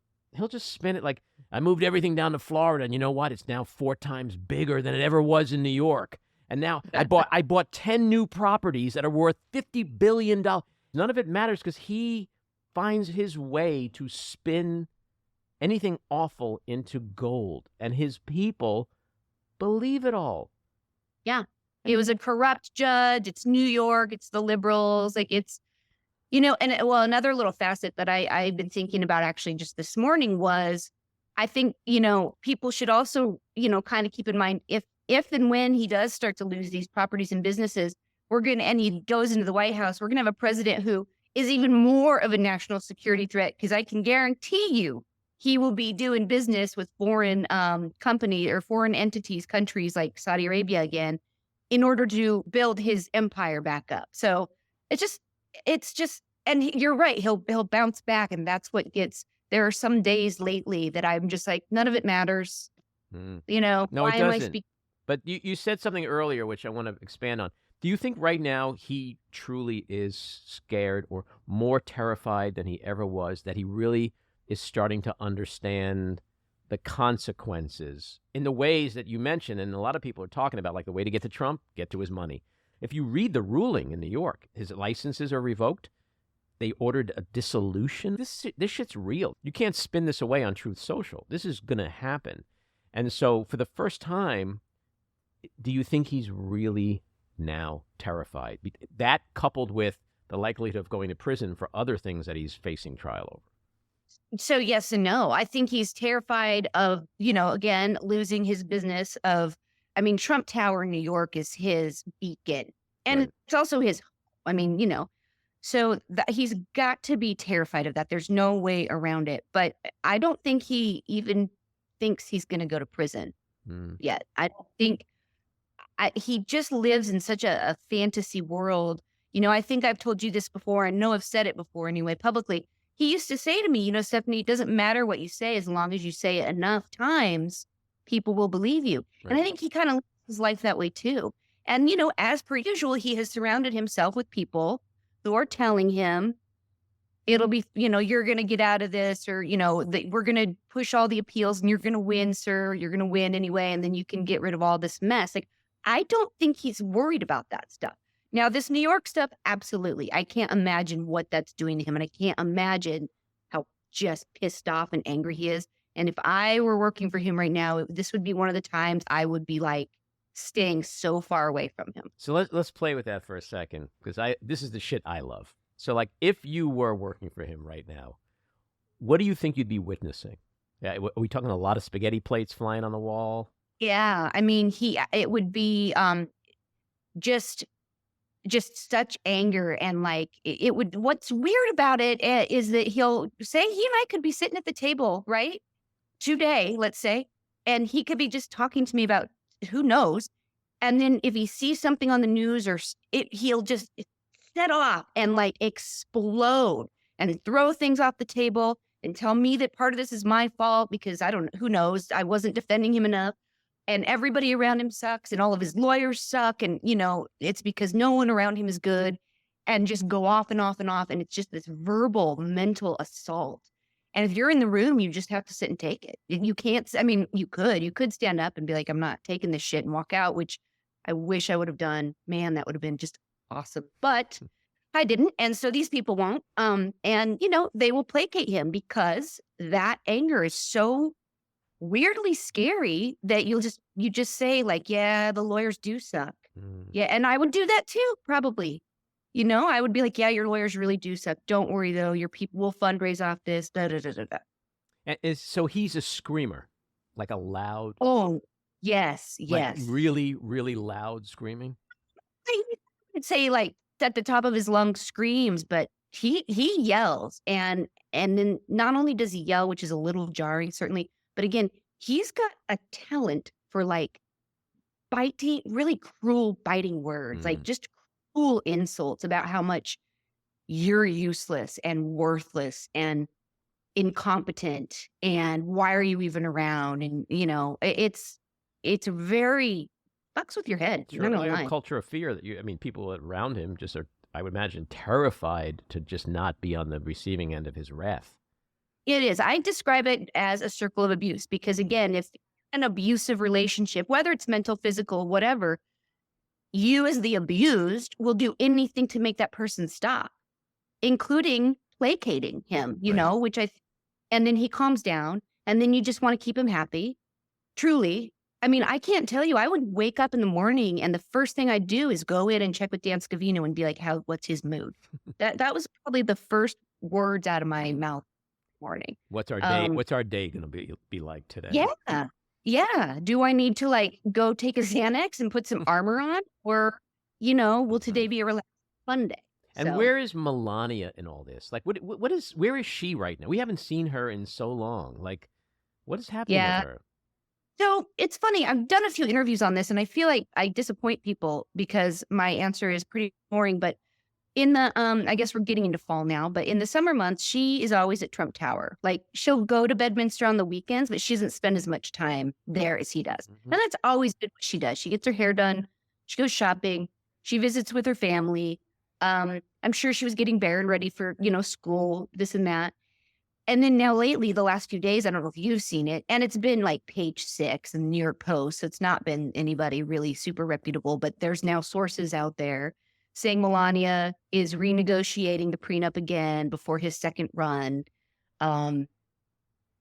Speaker 1: Like, I moved everything down to Florida, and you know what? It's now 4 times bigger than it ever was in New York. And now I bought 10 new properties that are worth $50 billion. None of it matters because he finds his way to spin anything awful into gold, and his people believe it all.
Speaker 8: Yeah, it was a corrupt judge. It's New York. It's the liberals. Like it's, another little facet that I've been thinking about actually just this morning was, I think, people should also, kind of keep in mind if and when he does start to lose these properties and businesses, and he goes into the White House, we're going to have a president who is even more of a national security threat, because I can guarantee you, he will be doing business with foreign company or foreign entities, countries like Saudi Arabia again, in order to build his empire back up. So it's just, and you're right, he'll bounce back, and that's what gets. There are some days lately that I'm just like, none of it matters.
Speaker 1: No,
Speaker 8: why
Speaker 1: it
Speaker 8: am I
Speaker 1: doesn't.
Speaker 8: speaking?
Speaker 1: But you said something earlier, which I want to expand on. Do you think right now he truly is scared or more terrified than he ever was, that he really is starting to understand the consequences in the ways that you mentioned, and a lot of people are talking about, like the way to get to Trump, get to his money. If you read the ruling in New York, his licenses are revoked. They ordered a dissolution. This shit's real. You can't spin this away on Truth Social. This is going to happen. And so for the first time, do you think he's really now terrified? That coupled with the likelihood of going to prison for other things that he's facing trial over.
Speaker 8: So yes and no. I think he's terrified of, again, losing his business of, Trump Tower in New York is his beacon, and
Speaker 1: Right.
Speaker 8: it's also his, so he's got to be terrified of that. There's no way around it. But I don't think he even thinks he's going to go to prison yet. I don't think he just lives in such a fantasy world. I think I've told you this before. I know I've said it before anyway, publicly. He used to say to me, Stephanie, it doesn't matter what you say as long as you say it enough times people will believe you.
Speaker 1: Right.
Speaker 8: And I think he kind of lives his life that way too. And, as per usual, he has surrounded himself with people who are telling him it'll be, you're going to get out of this, or, we're going to push all the appeals and you're going to win, sir. You're going to win anyway. And then you can get rid of all this mess. Like, I don't think he's worried about that stuff. Now, this New York stuff, absolutely. I can't imagine what that's doing to him. And I can't imagine how just pissed off and angry he is. And if I were working for him right now, this would be one of the times I would be like staying so far away from him.
Speaker 1: So let's play with that for a second, because this is the shit I love. So, like, if you were working for him right now, what do you think you'd be witnessing? Yeah, are we talking a lot of spaghetti plates flying on the wall?
Speaker 8: Yeah, I mean, it would be just such anger, and like it would. What's weird about it is that he'll say he and I could be sitting at the table, right, today, let's say, and he could be just talking to me about who knows, and then if he sees something on the news or he'll just set off and like explode and throw things off the table and tell me that part of this is my fault because who knows, I wasn't defending him enough. And everybody around him sucks and all of his lawyers suck. And, it's because no one around him is good, and just go off and off and off. And it's just this verbal mental assault. And if you're in the room, you just have to sit and take it. You can't, you could stand up and be like, I'm not taking this shit, and walk out, which I wish I would have done. Man, that would have been just awesome. But I didn't. And so these people won't. And, they will placate him because that anger is so weirdly scary that you just say like, yeah, the lawyers do suck. Yeah. And I would do that too, probably. I would be like, yeah, your lawyers really do suck. Don't worry though. Your people will fundraise off this. Da, da, da, da, da.
Speaker 1: And so he's a screamer, like a loud.
Speaker 8: Oh, yes.
Speaker 1: Like really, really loud screaming.
Speaker 8: I would say like at the top of his lungs screams, but he yells. And then not only does he yell, which is a little jarring, certainly, but again, he's got a talent for like really cruel biting words, like just cruel insults about how much you're useless and worthless and incompetent and why are you even around? And, it's very fucks with your head.
Speaker 1: Sure, a culture of fear that people around him just are, I would imagine, terrified to just not be on the receiving end of his wrath.
Speaker 8: It is. I describe it as a circle of abuse because, again, if an abusive relationship, whether it's mental, physical, whatever, you as the abused will do anything to make that person stop, including placating him, and then he calms down and then you just want to keep him happy. Truly. I can't tell you, I would wake up in the morning and the first thing I'd do is go in and check with Dan Scavino and be like, what's his mood? That was probably the first words out of my mouth. Morning. What's our
Speaker 1: day going to be like today?
Speaker 8: Yeah. Do I need to like go take a Xanax and put some armor on, or will today be a relaxed fun day?
Speaker 1: And where is Melania in all this? Like, where is she right now? We haven't seen her in so long. Like, what is happening with her?
Speaker 8: So it's funny. I've done a few interviews on this, and I feel like I disappoint people because my answer is pretty boring. But in the, I guess we're getting into fall now, but in the summer months, she is always at Trump Tower. Like, she'll go to Bedminster on the weekends, but she doesn't spend as much time there as he does. And that's always been what she does. She gets her hair done. She goes shopping. She visits with her family. I'm sure she was getting Barron ready for, school, this and that. And then now lately, the last few days, I don't know if you've seen it, and it's been like Page 6 and New York Post. So it's not been anybody really super reputable, but there's now sources out there saying Melania is renegotiating the prenup again before his second run. And,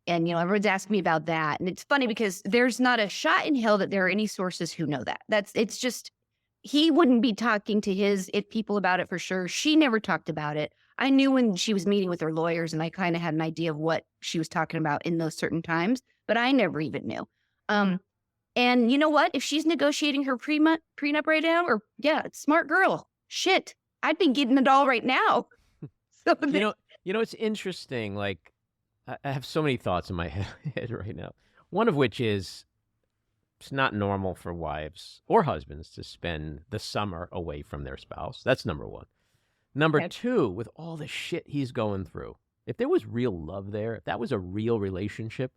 Speaker 8: everyone's asking me about that. And it's funny because there's not a shot in hell that there are any sources who know that. It's just, he wouldn't be talking to people about it for sure. She never talked about it. I knew when she was meeting with her lawyers, and I kind of had an idea of what she was talking about in those certain times, but I never even knew. And you know what? If she's negotiating her prenup right now, smart girl. Shit, I'd be getting it all right now. So
Speaker 1: it's interesting. Like, I have so many thoughts in my head right now. One of which is, it's not normal for wives or husbands to spend the summer away from their spouse. That's number one. Number two, with all the shit he's going through, if there was real love there, if that was a real relationship,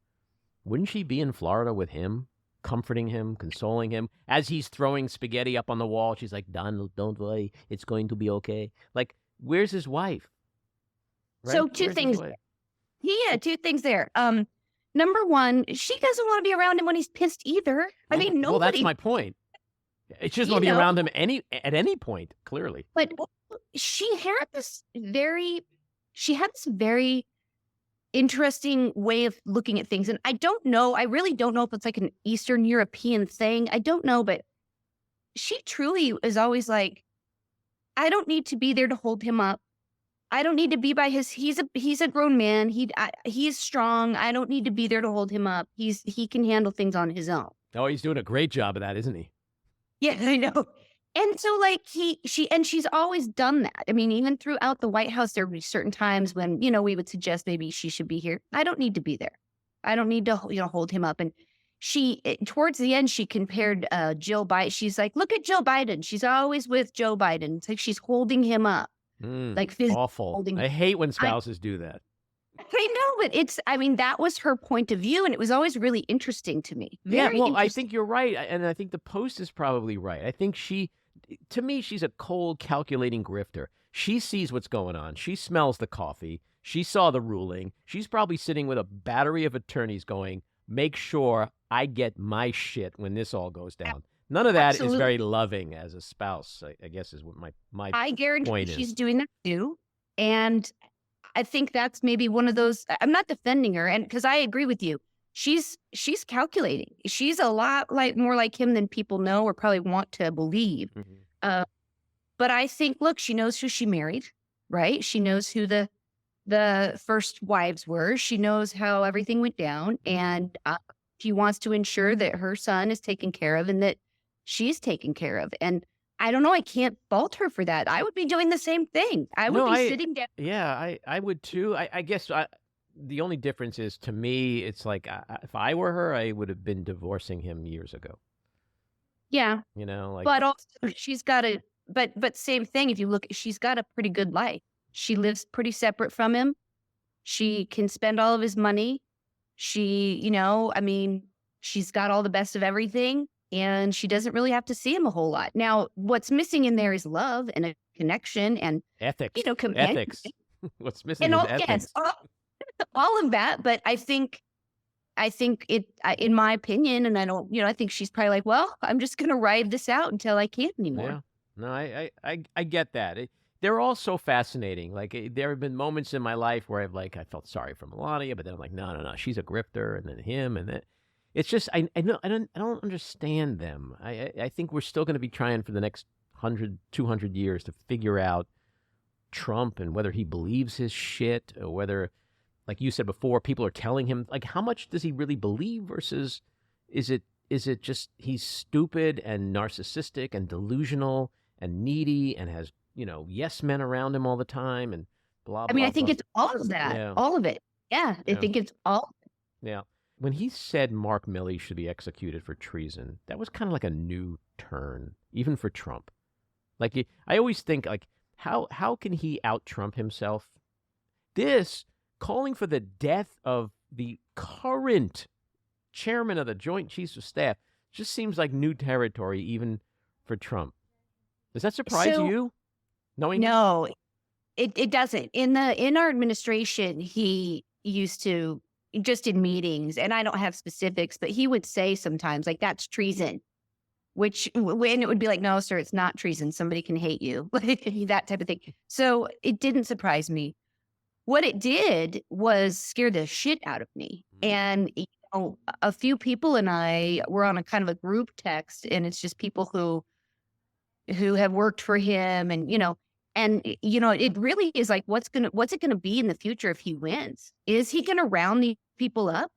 Speaker 1: wouldn't she be in Florida with him comforting him, consoling him. As he's throwing spaghetti up on the wall, she's like, Donald, don't worry. It's going to be okay. Like, where's his wife? Right?
Speaker 8: So two
Speaker 1: Where's his
Speaker 8: things.
Speaker 1: wife?
Speaker 8: Yeah, two things there. Number one, she doesn't want to be around him when he's pissed either. I mean, nobody.
Speaker 1: Well, that's my point. She doesn't want to be around him at any point, clearly.
Speaker 8: But she had this very interesting way of looking at things. And I really don't know if it's like an Eastern European thing. I don't know, but she truly is always like, I don't need to be there to hold him up. I don't need to be by he's a grown man. He's strong. I don't need to be there to hold him up. He can handle things on his own.
Speaker 1: Oh, he's doing a great job of that, isn't he?
Speaker 8: Yeah, I know. And so like she's always done that. I mean, even throughout the White House, there would be certain times when, we would suggest maybe she should be here. I don't need to be there. I don't need to, hold him up. And towards the end, she compared Jill Biden. She's like, look at Jill Biden. She's always with Joe Biden. It's like she's holding him up. Like physically
Speaker 1: awful.
Speaker 8: holding
Speaker 1: I hate when spouses do that.
Speaker 8: I know, but that was her point of view, and it was always really interesting to me.
Speaker 1: I think you're right. And I think the Post is probably right. I think to me, she's a cold, calculating grifter. She sees what's going on. She smells the coffee. She saw the ruling. She's probably sitting with a battery of attorneys going, make sure I get my shit when this all goes down. None of that is very loving as a spouse, I guess is what my
Speaker 8: I guarantee
Speaker 1: point
Speaker 8: she's
Speaker 1: is.
Speaker 8: doing that too. And I think that's maybe one of those, I'm not defending her, and because I agree with you. She's calculating. She's a lot more like him than people know or probably want to believe.
Speaker 1: Mm-hmm.
Speaker 8: But I think, look, she knows who she married, right? She knows who the first wives were. She knows how everything went down, and she wants to ensure that her son is taken care of and that she's taken care of. And I don't know, I can't fault her for that. I would be doing the same thing. I would be sitting down.
Speaker 1: Yeah, I would too. I guess the only difference is, to me, it's like if I were her, I would have been divorcing him years ago.
Speaker 8: Yeah.
Speaker 1: But
Speaker 8: also she's got but same thing. If you look, she's got a pretty good life. She lives pretty separate from him. She can spend all of his money. She, she's got all the best of everything, and she doesn't really have to see him a whole lot. Now, what's missing in there is love and a connection and
Speaker 1: ethics.
Speaker 8: Ethics.
Speaker 1: What's missing is ethics.
Speaker 8: Yes, all of that. But I think it, in my opinion, and I think she's probably like, well, I'm just going to ride this out until I can't anymore.
Speaker 1: Yeah. No, I get that. They're all so fascinating. Like, there have been moments in my life where I felt sorry for Melania, but then I'm like, no, she's a grifter, and then him, and then it's just I don't understand them. I think we're still going to be trying for the next 100, 200 years to figure out Trump and whether he believes his shit, or whether, like you said before, people are telling him, like, how much does he really believe versus is it just he's stupid and narcissistic and delusional and needy and has yes men around him all the time and blah, blah,
Speaker 8: I think
Speaker 1: blah.
Speaker 8: it's all of that.
Speaker 1: Yeah.
Speaker 8: All of it. Yeah. I think it's all.
Speaker 1: Yeah. When he said Mark Milley should be executed for treason, that was kind of like a new turn, even for Trump. Like, I always think, like, how can he out-Trump himself? This, calling for the death of the current chairman of the Joint Chiefs of Staff, just seems like new territory, even for Trump. Does that surprise you?
Speaker 8: No, it doesn't. In our administration, he used to, just in meetings, and I don't have specifics, but he would say sometimes, like, that's treason, when it would be like, no, sir, it's not treason. Somebody can hate you, like that type of thing. So it didn't surprise me. What it did was scare the shit out of me. And a few people and I were on a kind of a group text, and it's just people who have worked for him, and it really is like, what's it gonna be in the future if he wins? Is he gonna round these people up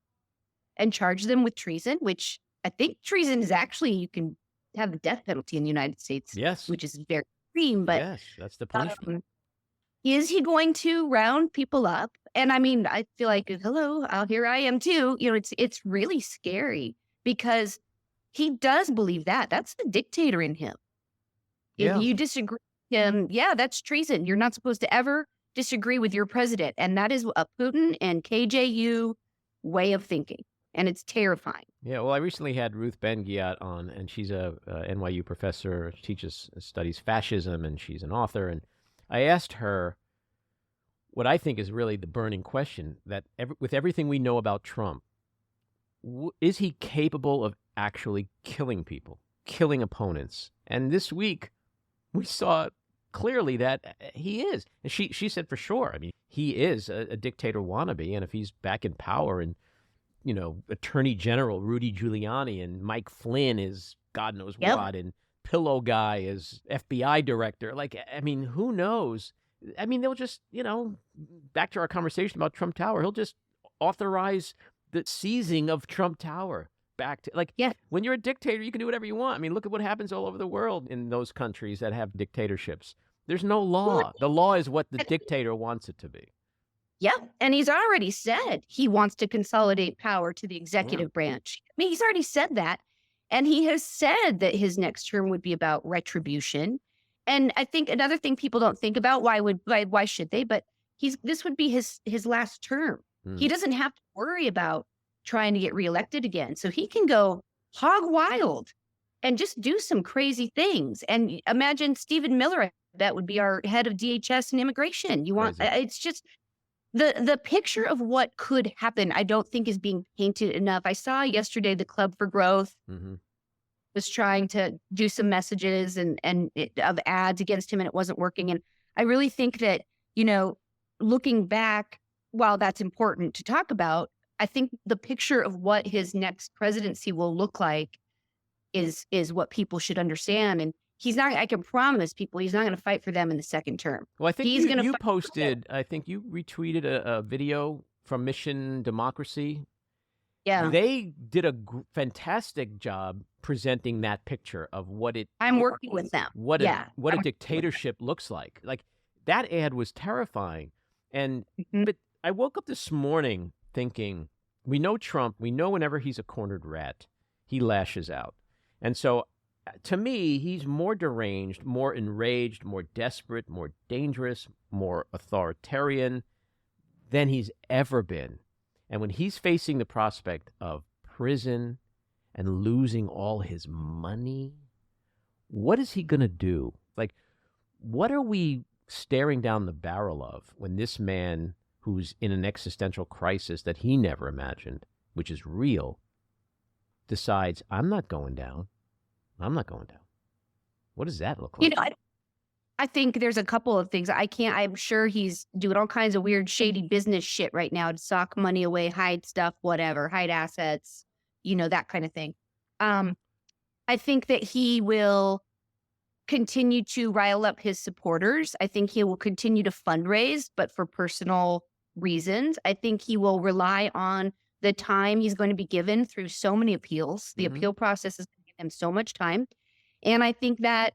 Speaker 8: and charge them with treason? Which I think treason is actually, you can have the death penalty in the United States.
Speaker 1: Yes.
Speaker 8: Which is very extreme, but
Speaker 1: yes, that's the punishment.
Speaker 8: Is he going to round people up? And I feel like, hello, here I am too. It's really scary because he does believe that. That's the dictator in him.
Speaker 1: Yeah.
Speaker 8: If you disagree with him, that's treason. You're not supposed to ever disagree with your president. And that is a Putin and KJU way of thinking. and it's terrifying.
Speaker 1: Yeah, well, I recently had Ruth Ben-Ghiat on, and she's a NYU professor, studies fascism, and she's an author. And I asked her what I think is really the burning question, that with everything we know about Trump, is he capable of actually killing people, killing opponents? And this week, we saw clearly that he is. And she said for sure. I mean, he is a dictator wannabe, and if he's back in power and Attorney General Rudy Giuliani and Mike Flynn is God knows what, and Pillow Guy is FBI director. Like, I mean, who knows? I mean, they'll just, back to our conversation about Trump Tower, he'll just authorize the seizing of Trump Tower back to, when you're a dictator, you can do whatever you want. I mean, look at what happens all over the world in those countries that have dictatorships. There's no law. The law is what the dictator wants it to be.
Speaker 8: Yeah. And he's already said he wants to consolidate power to the executive branch. I mean, he's already said that. And he has said that his next term would be about retribution. And I think another thing people don't think about, why should they? But this would be his last term. He doesn't have to worry about trying to get reelected again. So he can go hog wild and just do some crazy things. And imagine Stephen Miller, that would be our head of DHS and immigration. It's just the picture of what could happen, I don't think is being painted enough. I saw yesterday the Club for Growth was trying to do some messages of ads against him, and it wasn't working. And I really think that, looking back, while that's important to talk about, I think the picture of what his next presidency will look like is what people should understand. And he's not, I can promise people, he's not going to fight for them in the second term.
Speaker 1: Well, I think you posted, I think you retweeted a video from Mission Democracy.
Speaker 8: Yeah.
Speaker 1: They did a fantastic job presenting that picture of what
Speaker 8: I'm working with them.
Speaker 1: What a dictatorship looks like. Like, that ad was terrifying. And but I woke up this morning thinking, we know Trump, we know whenever he's a cornered rat, he lashes out. And so to me, he's more deranged, more enraged, more desperate, more dangerous, more authoritarian than he's ever been. And when he's facing the prospect of prison and losing all his money, what is he going to do? Like, what are we staring down the barrel of when this man, who's in an existential crisis that he never imagined, which is real, decides, I'm not going down. I'm not going down. What does that look like?
Speaker 8: I think there's a couple of things. I'm sure he's doing all kinds of weird, shady business shit right now to sock money away, hide stuff, whatever, hide assets, that kind of thing. I think that he will continue to rile up his supporters. I think he will continue to fundraise, but for personal reasons. I think he will rely on the time he's going to be given through so many appeals. The appeal process is going to give him so much time. And I think that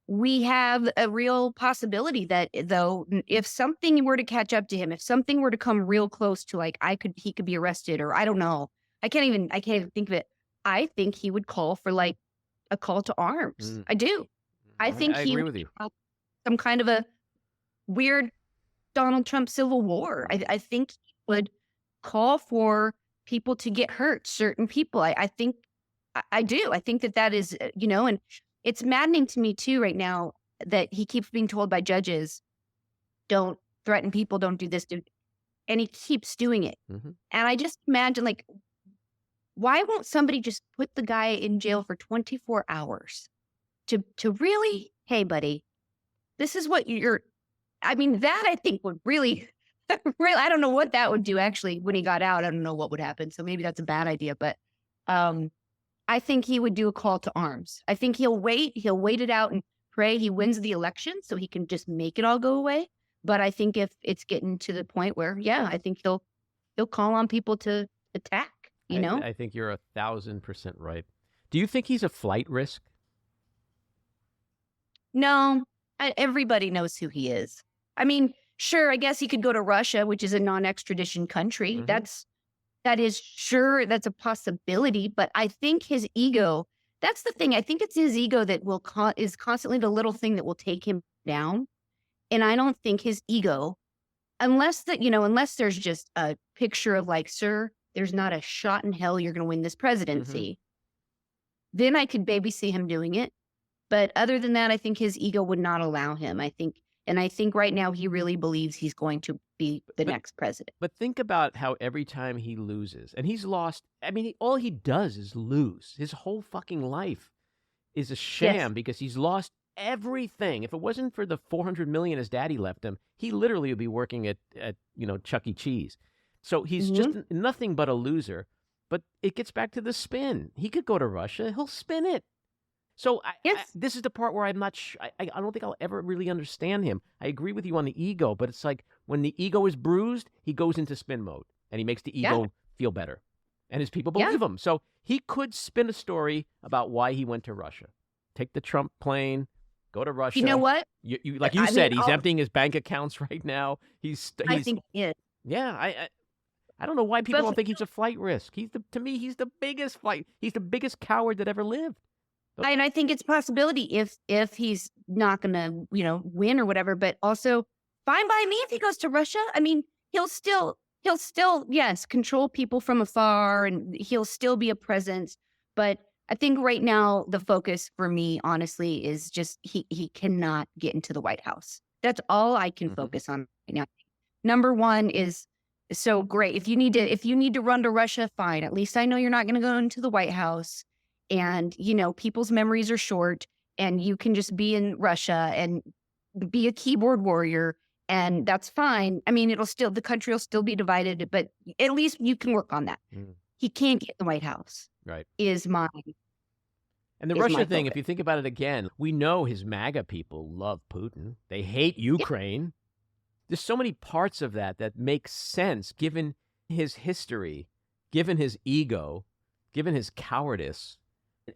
Speaker 8: we have a real possibility that, though, if something were to catch up to him, if something were to come real close to he could be arrested, or I don't know, I can't even think of it. I think he would call for a call to arms. I do. I think
Speaker 1: I agree with you.
Speaker 8: Some kind of a weird Donald Trump civil war. I think he would call for people to get hurt, certain people. I think I do. I think that is, and it's maddening to me too right now that he keeps being told by judges, don't threaten people, don't do this, and he keeps doing it. And I just imagine, why won't somebody just put the guy in jail for 24 hours to really, hey, buddy, this is what that I think would really, I don't know what that would do actually when he got out. I don't know what would happen. So maybe that's a bad idea, but I think he would do a call to arms. I think he'll wait it out and pray he wins the election so he can just make it all go away. But I think if it's getting to the point where, I think he'll call on people to attack,
Speaker 1: I think you're 1,000% right. Do you think he's a flight risk?
Speaker 8: No, everybody knows who he is. I mean, sure, I guess he could go to Russia, which is a non-extradition country. That's a possibility. But I think his ego, that's the thing. I think it's his ego that is constantly the little thing that will take him down. And I don't think his ego, unless there's just a picture of sir, there's not a shot in hell you're going to win this presidency, then I could maybe see him doing it. But other than that, I think his ego would not allow him. I think right now he really believes he's going to be the next president.
Speaker 1: But think about how every time he loses, and he's lost, I mean, all he does is lose. His whole fucking life is a sham because he's lost everything. If it wasn't for the $400 million his daddy left him, he literally would be working at Chuck E. Cheese. So he's just nothing but a loser. But it gets back to the spin. He could go to Russia. He'll spin it. So this is the part where I'm not I don't think I'll ever really understand him. I agree with you on the ego, but it's like when the ego is bruised, he goes into spin mode and he makes the ego feel better. And his people believe him. So he could spin a story about why he went to Russia. Take the Trump plane, go to Russia.
Speaker 8: You know what?
Speaker 1: Like you said, he's emptying his bank accounts right now.
Speaker 8: I think he is.
Speaker 1: Yeah, I don't know why people don't think he's a flight risk. To me, he's the biggest he's the biggest coward that ever lived.
Speaker 8: And I think it's a possibility if he's not going to, win or whatever, but also fine by me if he goes to Russia. I mean, he'll still, yes, control people from afar and he'll still be a presence. But I think right now the focus for me, honestly, is just he cannot get into the White House. That's all I can focus on right now. Number one is so great. If you need to run to Russia, fine. At least I know you're not going to go into the White House. And, people's memories are short and you can just be in Russia and be a keyboard warrior. And that's fine. I mean, the country will still be divided, but at least you can work on that. He can't get in the White House.
Speaker 1: Right.
Speaker 8: And
Speaker 1: the Russia thing, if you think about it again, we know his MAGA people love Putin. They hate Ukraine. There's so many parts of that make sense given his history, given his ego, given his cowardice.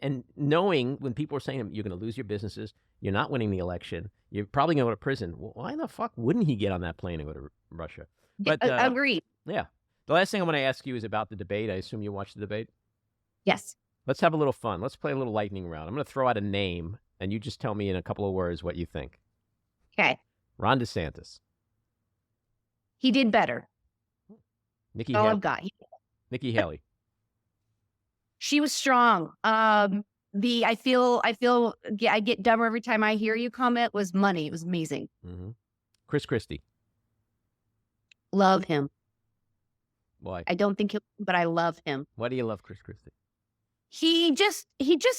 Speaker 1: And knowing when people are saying you're going to lose your businesses, you're not winning the election, you're probably going to go to prison. Well, why the fuck wouldn't he get on that plane and go to Russia? But
Speaker 8: agreed.
Speaker 1: Yeah. The last thing I want to ask you is about the debate. I assume you watched the debate?
Speaker 8: Yes.
Speaker 1: Let's have a little fun. Let's play a little lightning round. I'm going to throw out a name, and you just tell me in a couple of words what you think.
Speaker 8: Okay.
Speaker 1: Ron DeSantis.
Speaker 8: He did better.
Speaker 1: Nikki
Speaker 8: All
Speaker 1: Haley.
Speaker 8: I've got.
Speaker 1: Nikki Haley.
Speaker 8: She was strong. I get dumber every time I hear you comment was money. It was amazing.
Speaker 1: Chris Christie.
Speaker 8: Love him.
Speaker 1: Why?
Speaker 8: I don't think but I love him.
Speaker 1: Why do you love Chris Christie?
Speaker 8: He just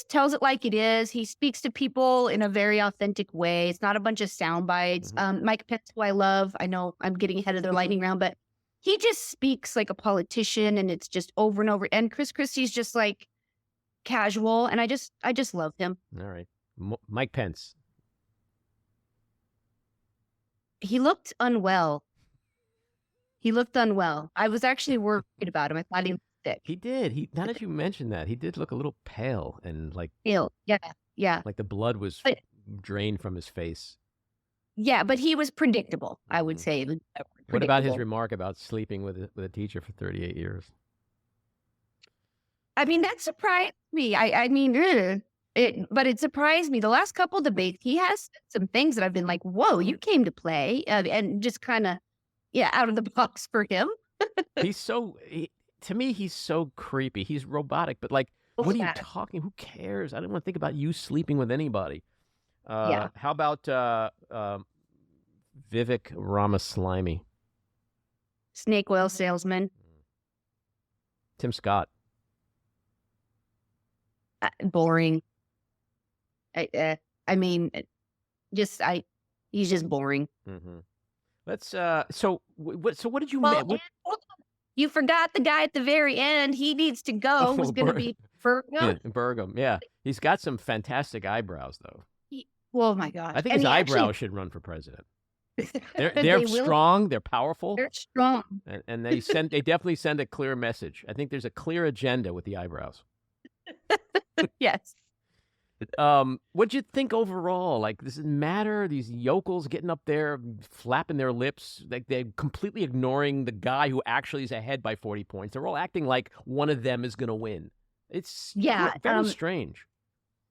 Speaker 8: tells it like it is. He speaks to people in a very authentic way. It's not a bunch of sound bites. Mike Pence, who I love. I know I'm getting ahead of their lightning round, but he just speaks like a politician and it's just over and over. And Chris Christie's just like casual. And I just love him.
Speaker 1: All right. Mike Pence.
Speaker 8: He looked unwell. I was actually worried about him. I thought he was sick.
Speaker 1: He did. Now that you mentioned that, he did look a little pale and like
Speaker 8: pale. Yeah.
Speaker 1: Like the blood was drained from his face.
Speaker 8: Yeah, but he was predictable, I would say.
Speaker 1: What about his remark about sleeping with a teacher for 38 years?
Speaker 8: I mean, that surprised me. But it surprised me. The last couple debates, he has some things that I've been like, whoa, you came to play. And just kind of, out of the box for him. To me, he's so creepy. He's robotic, but like, what are you talking? Who cares? I don't want to think about you sleeping with anybody. How about Vivek Ramaswamy? Snake oil salesman.
Speaker 1: Tim Scott.
Speaker 8: Boring. He's just boring.
Speaker 1: Let's. So what did you?
Speaker 8: You forgot the guy at the very end. He needs to go. Was going to be Burgum.
Speaker 1: Burgum. Yeah, he's got some fantastic eyebrows, though.
Speaker 8: Oh my gosh!
Speaker 1: I think his eyebrows should run for president. They're strong. They're powerful.
Speaker 8: They're strong,
Speaker 1: and they definitely send a clear message. I think there's a clear agenda with the eyebrows.
Speaker 8: Yes.
Speaker 1: What'd you think overall? Like, does it matter? These yokels getting up there, flapping their lips, like they're completely ignoring the guy who actually is ahead by 40 points. They're all acting like one of them is going to win. It's very strange.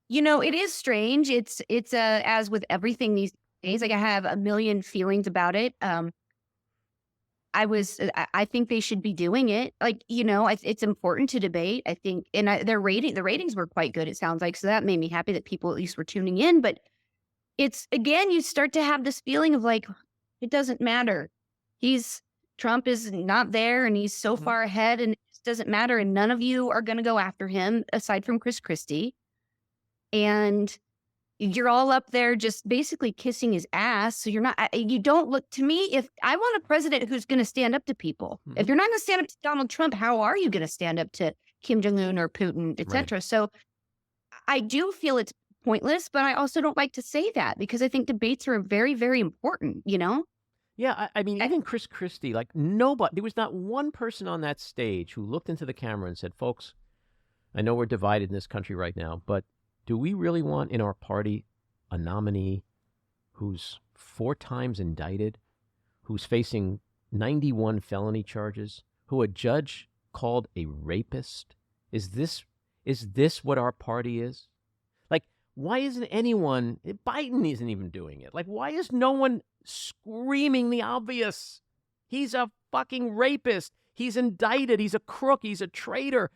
Speaker 8: It is strange. It's as with everything these days. Like I have a million feelings about it. I think they should be doing it. Like, you know, it's important to debate. I think, and the ratings were quite good, it sounds like. So that made me happy that people at least were tuning in. But it's, again, you start to have this feeling of like, it doesn't matter. Trump is not there and he's so far ahead and it doesn't matter. And none of you are going to go after him aside from Chris Christie. And you're all up there just basically kissing his ass. So you don't look to me. If I want a president who's going to stand up to people, if you're not going to stand up to Donald Trump, how are you going to stand up to Kim Jong-un or Putin, et cetera? Right. So I do feel it's pointless, but I also don't like to say that because I think debates are very, very important, you know?
Speaker 1: Yeah, I mean, even Chris Christie, like nobody, there was not one person on that stage who looked into the camera and said, folks, I know we're divided in this country right now, but do we really want in our party a nominee who's 4 times indicted, who's facing 91 felony charges, who a judge called a rapist? Is this what our party is? Like, why isn't anyone, Biden isn't even doing it. Like, why is no one screaming the obvious? He's a fucking rapist. He's indicted. He's a crook. He's a traitor.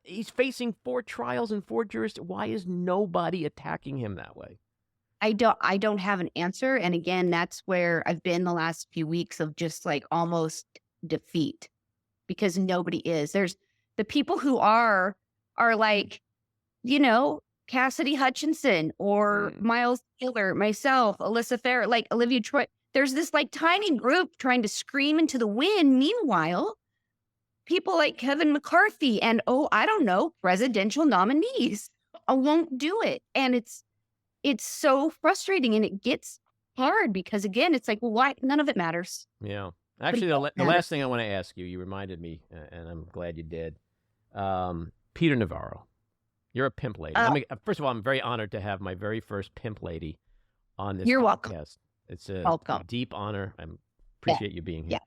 Speaker 1: He's facing 4 trials and 4 jurisdictions. Why is nobody attacking him that way?
Speaker 8: I don't have an answer. And again, that's where I've been the last few weeks of just like almost defeat because nobody is. There's the people who are like, you know, Cassidy Hutchinson or Miles Taylor, myself, Alyssa Farah, like Olivia Troy. There's this like tiny group trying to scream into the wind. Meanwhile, people like Kevin McCarthy and, I don't know, presidential nominees won't do it. And it's so frustrating and it gets hard because, again, it's like, well, why? None of it matters.
Speaker 1: Yeah. Actually, the last thing I want to ask you, you reminded me, and I'm glad you did. Peter Navarro, you're a pimp lady. First of all, I'm very honored to have my very first pimp lady on this
Speaker 8: You're
Speaker 1: podcast.
Speaker 8: welcome.
Speaker 1: It's a deep honor. I appreciate you being here.
Speaker 8: Yeah.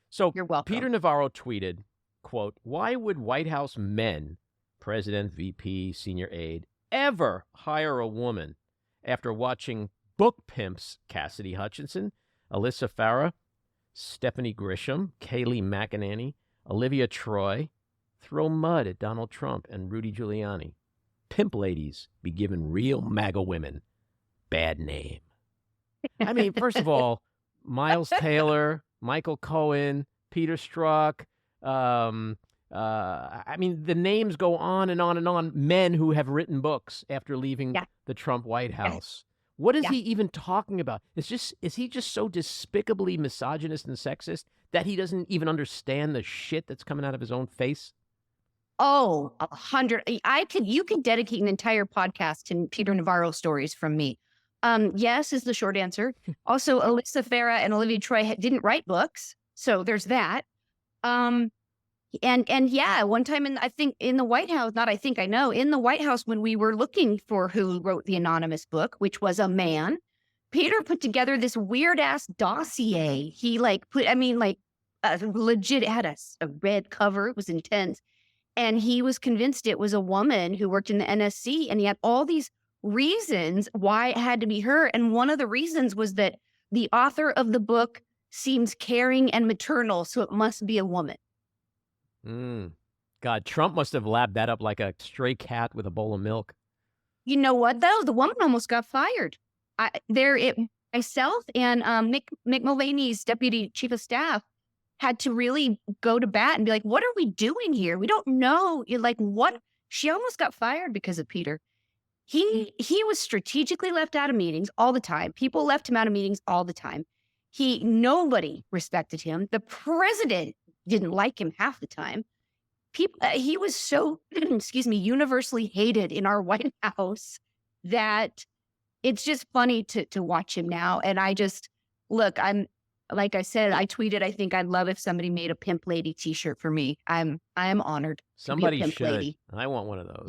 Speaker 1: So
Speaker 8: you're welcome.
Speaker 1: Peter Navarro tweeted, quote, why would White House men, president, VP, senior aide, ever hire a woman after watching book pimps Cassidy Hutchinson, Alyssa Farah, Stephanie Grisham, Kayleigh McEnany, Olivia Troy throw mud at Donald Trump and Rudy Giuliani? Pimp ladies be given real MAGA women bad name. I mean, first of all, Miles Taylor, Michael Cohen, Peter Strzok, I mean, the names go on and on and on. Men who have written books after leaving the Trump White House. What is he even talking about? Is he just so despicably misogynist and sexist that he doesn't even understand the shit that's coming out of his own face?
Speaker 8: Oh, 100. You could dedicate an entire podcast to Peter Navarro stories from me. Yes, is the short answer. Also, Alyssa Farah and Olivia Troy didn't write books, so there's that. And yeah, one time in the White House, in the White House when we were looking for who wrote the anonymous book, which was a man, Peter put together this weird ass dossier. He legit, it had a red cover. It was intense. And he was convinced it was a woman who worked in the NSC. And he had all these reasons why it had to be her. And one of the reasons was that the author of the book seems caring and maternal, so it must be a woman.
Speaker 1: God, Trump must have lapped that up like a stray cat with a bowl of milk.
Speaker 8: You know what, though? The woman almost got fired. Myself and Mick Mulvaney's deputy chief of staff had to really go to bat and be like, what are we doing here? We don't know. You're like, what? She almost got fired because of Peter. He was strategically left out of meetings all the time. People left him out of meetings all the time. Nobody respected him. The president didn't like him half the time. He was so, universally hated in our White House that it's just funny to watch him now. And like I said, I tweeted, I think I'd love if somebody made a Pimp Lady t-shirt for me. I am honored.
Speaker 1: Somebody
Speaker 8: to be a Pimp
Speaker 1: should.
Speaker 8: Lady.
Speaker 1: I want one of those.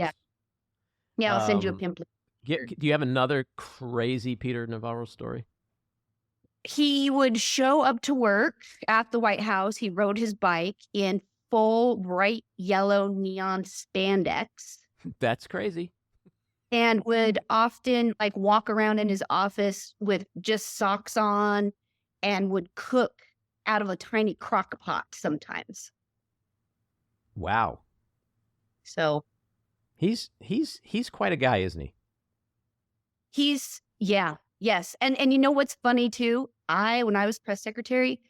Speaker 8: Yeah, I'll send you a Pimp Lady.
Speaker 1: Do you have another crazy Peter Navarro story?
Speaker 8: He would show up to work at the White House. He rode his bike in full bright yellow neon spandex.
Speaker 1: That's crazy.
Speaker 8: And would often walk around in his office with just socks on and would cook out of a tiny crock pot sometimes.
Speaker 1: Wow.
Speaker 8: So
Speaker 1: He's quite a guy, isn't he?
Speaker 8: Yes. And you know what's funny too? When I was press secretary,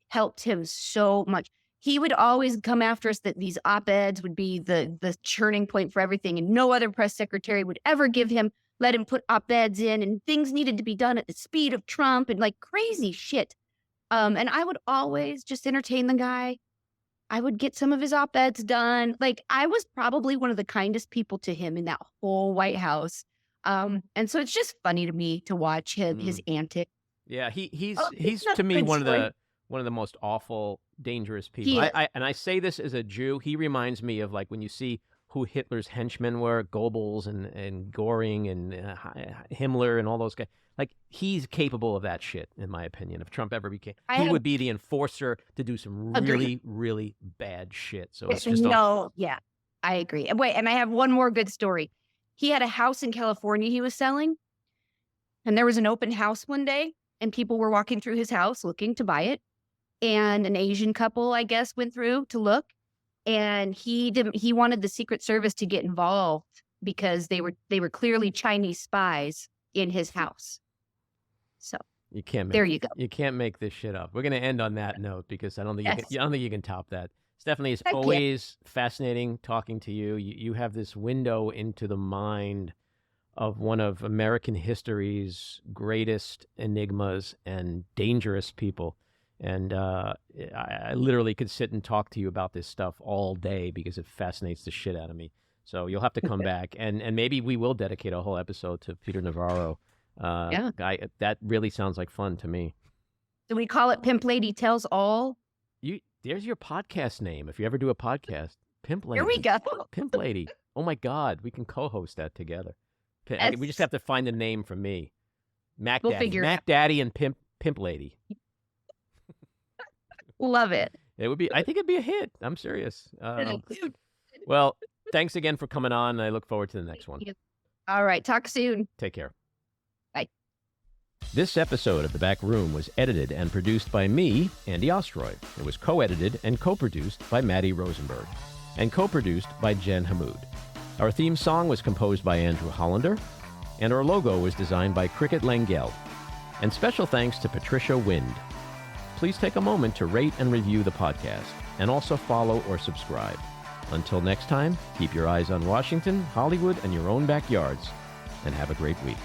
Speaker 8: helped him so much. He would always come after us that these op-eds would be the churning point for everything. And no other press secretary would ever let him put op-eds in, and things needed to be done at the speed of Trump and like crazy shit. And I would always just entertain the guy. I would get some of his op-eds done. Like, I was probably one of the kindest people to him in that whole White House. And so it's just funny to me to watch his antics.
Speaker 1: Yeah, he's to me one of the most awful, dangerous people. I say this as a Jew. He reminds me of like when you see who Hitler's henchmen were, Goebbels and Göring and Himmler and all those guys. Like, he's capable of that shit, in my opinion. If Trump ever became, he would be the enforcer to do some really, really bad shit. So it's just
Speaker 8: yeah, I agree. Wait, and I have one more good story. He had a house in California he was selling, and there was an open house one day, and people were walking through his house looking to buy it, and an Asian couple, I guess, went through to look, and he wanted the Secret Service to get involved because they were clearly Chinese spies in his house. So
Speaker 1: you can't.
Speaker 8: There you go.
Speaker 1: You can't make this shit up. We're going to end on that note because I don't think you can top that. Stephanie, it's always fascinating talking to you. You have this window into the mind of one of American history's greatest enigmas and dangerous people. And I literally could sit and talk to you about this stuff all day because it fascinates the shit out of me. So you'll have to come back, and maybe we will dedicate a whole episode to Peter Navarro. That really sounds like fun to me.
Speaker 8: Do we call it Pimp Lady Tells All?
Speaker 1: There's your podcast name. If you ever do a podcast, Pimp Lady.
Speaker 8: Here we go.
Speaker 1: Pimp Lady. Oh my God, we can co-host that together. We just have to find the name for me. Mac Daddy and Pimp Lady.
Speaker 8: Love it.
Speaker 1: It would be. I think it'd be a hit. I'm serious. Well, thanks again for coming on. I look forward to the next one.
Speaker 8: All right. Talk soon.
Speaker 1: Take care.
Speaker 8: Bye.
Speaker 1: This episode of The Back Room was edited and produced by me, Andy Ostroy. It was co-edited and co-produced by Maddie Rosenberg and co-produced by Jen Hammoud. Our theme song was composed by Andrew Hollander, and our logo was designed by Cricket Langell. And special thanks to Patricia Wind. Please take a moment to rate and review the podcast, and also follow or subscribe. Until next time, keep your eyes on Washington, Hollywood, and your own backyards, and have a great week.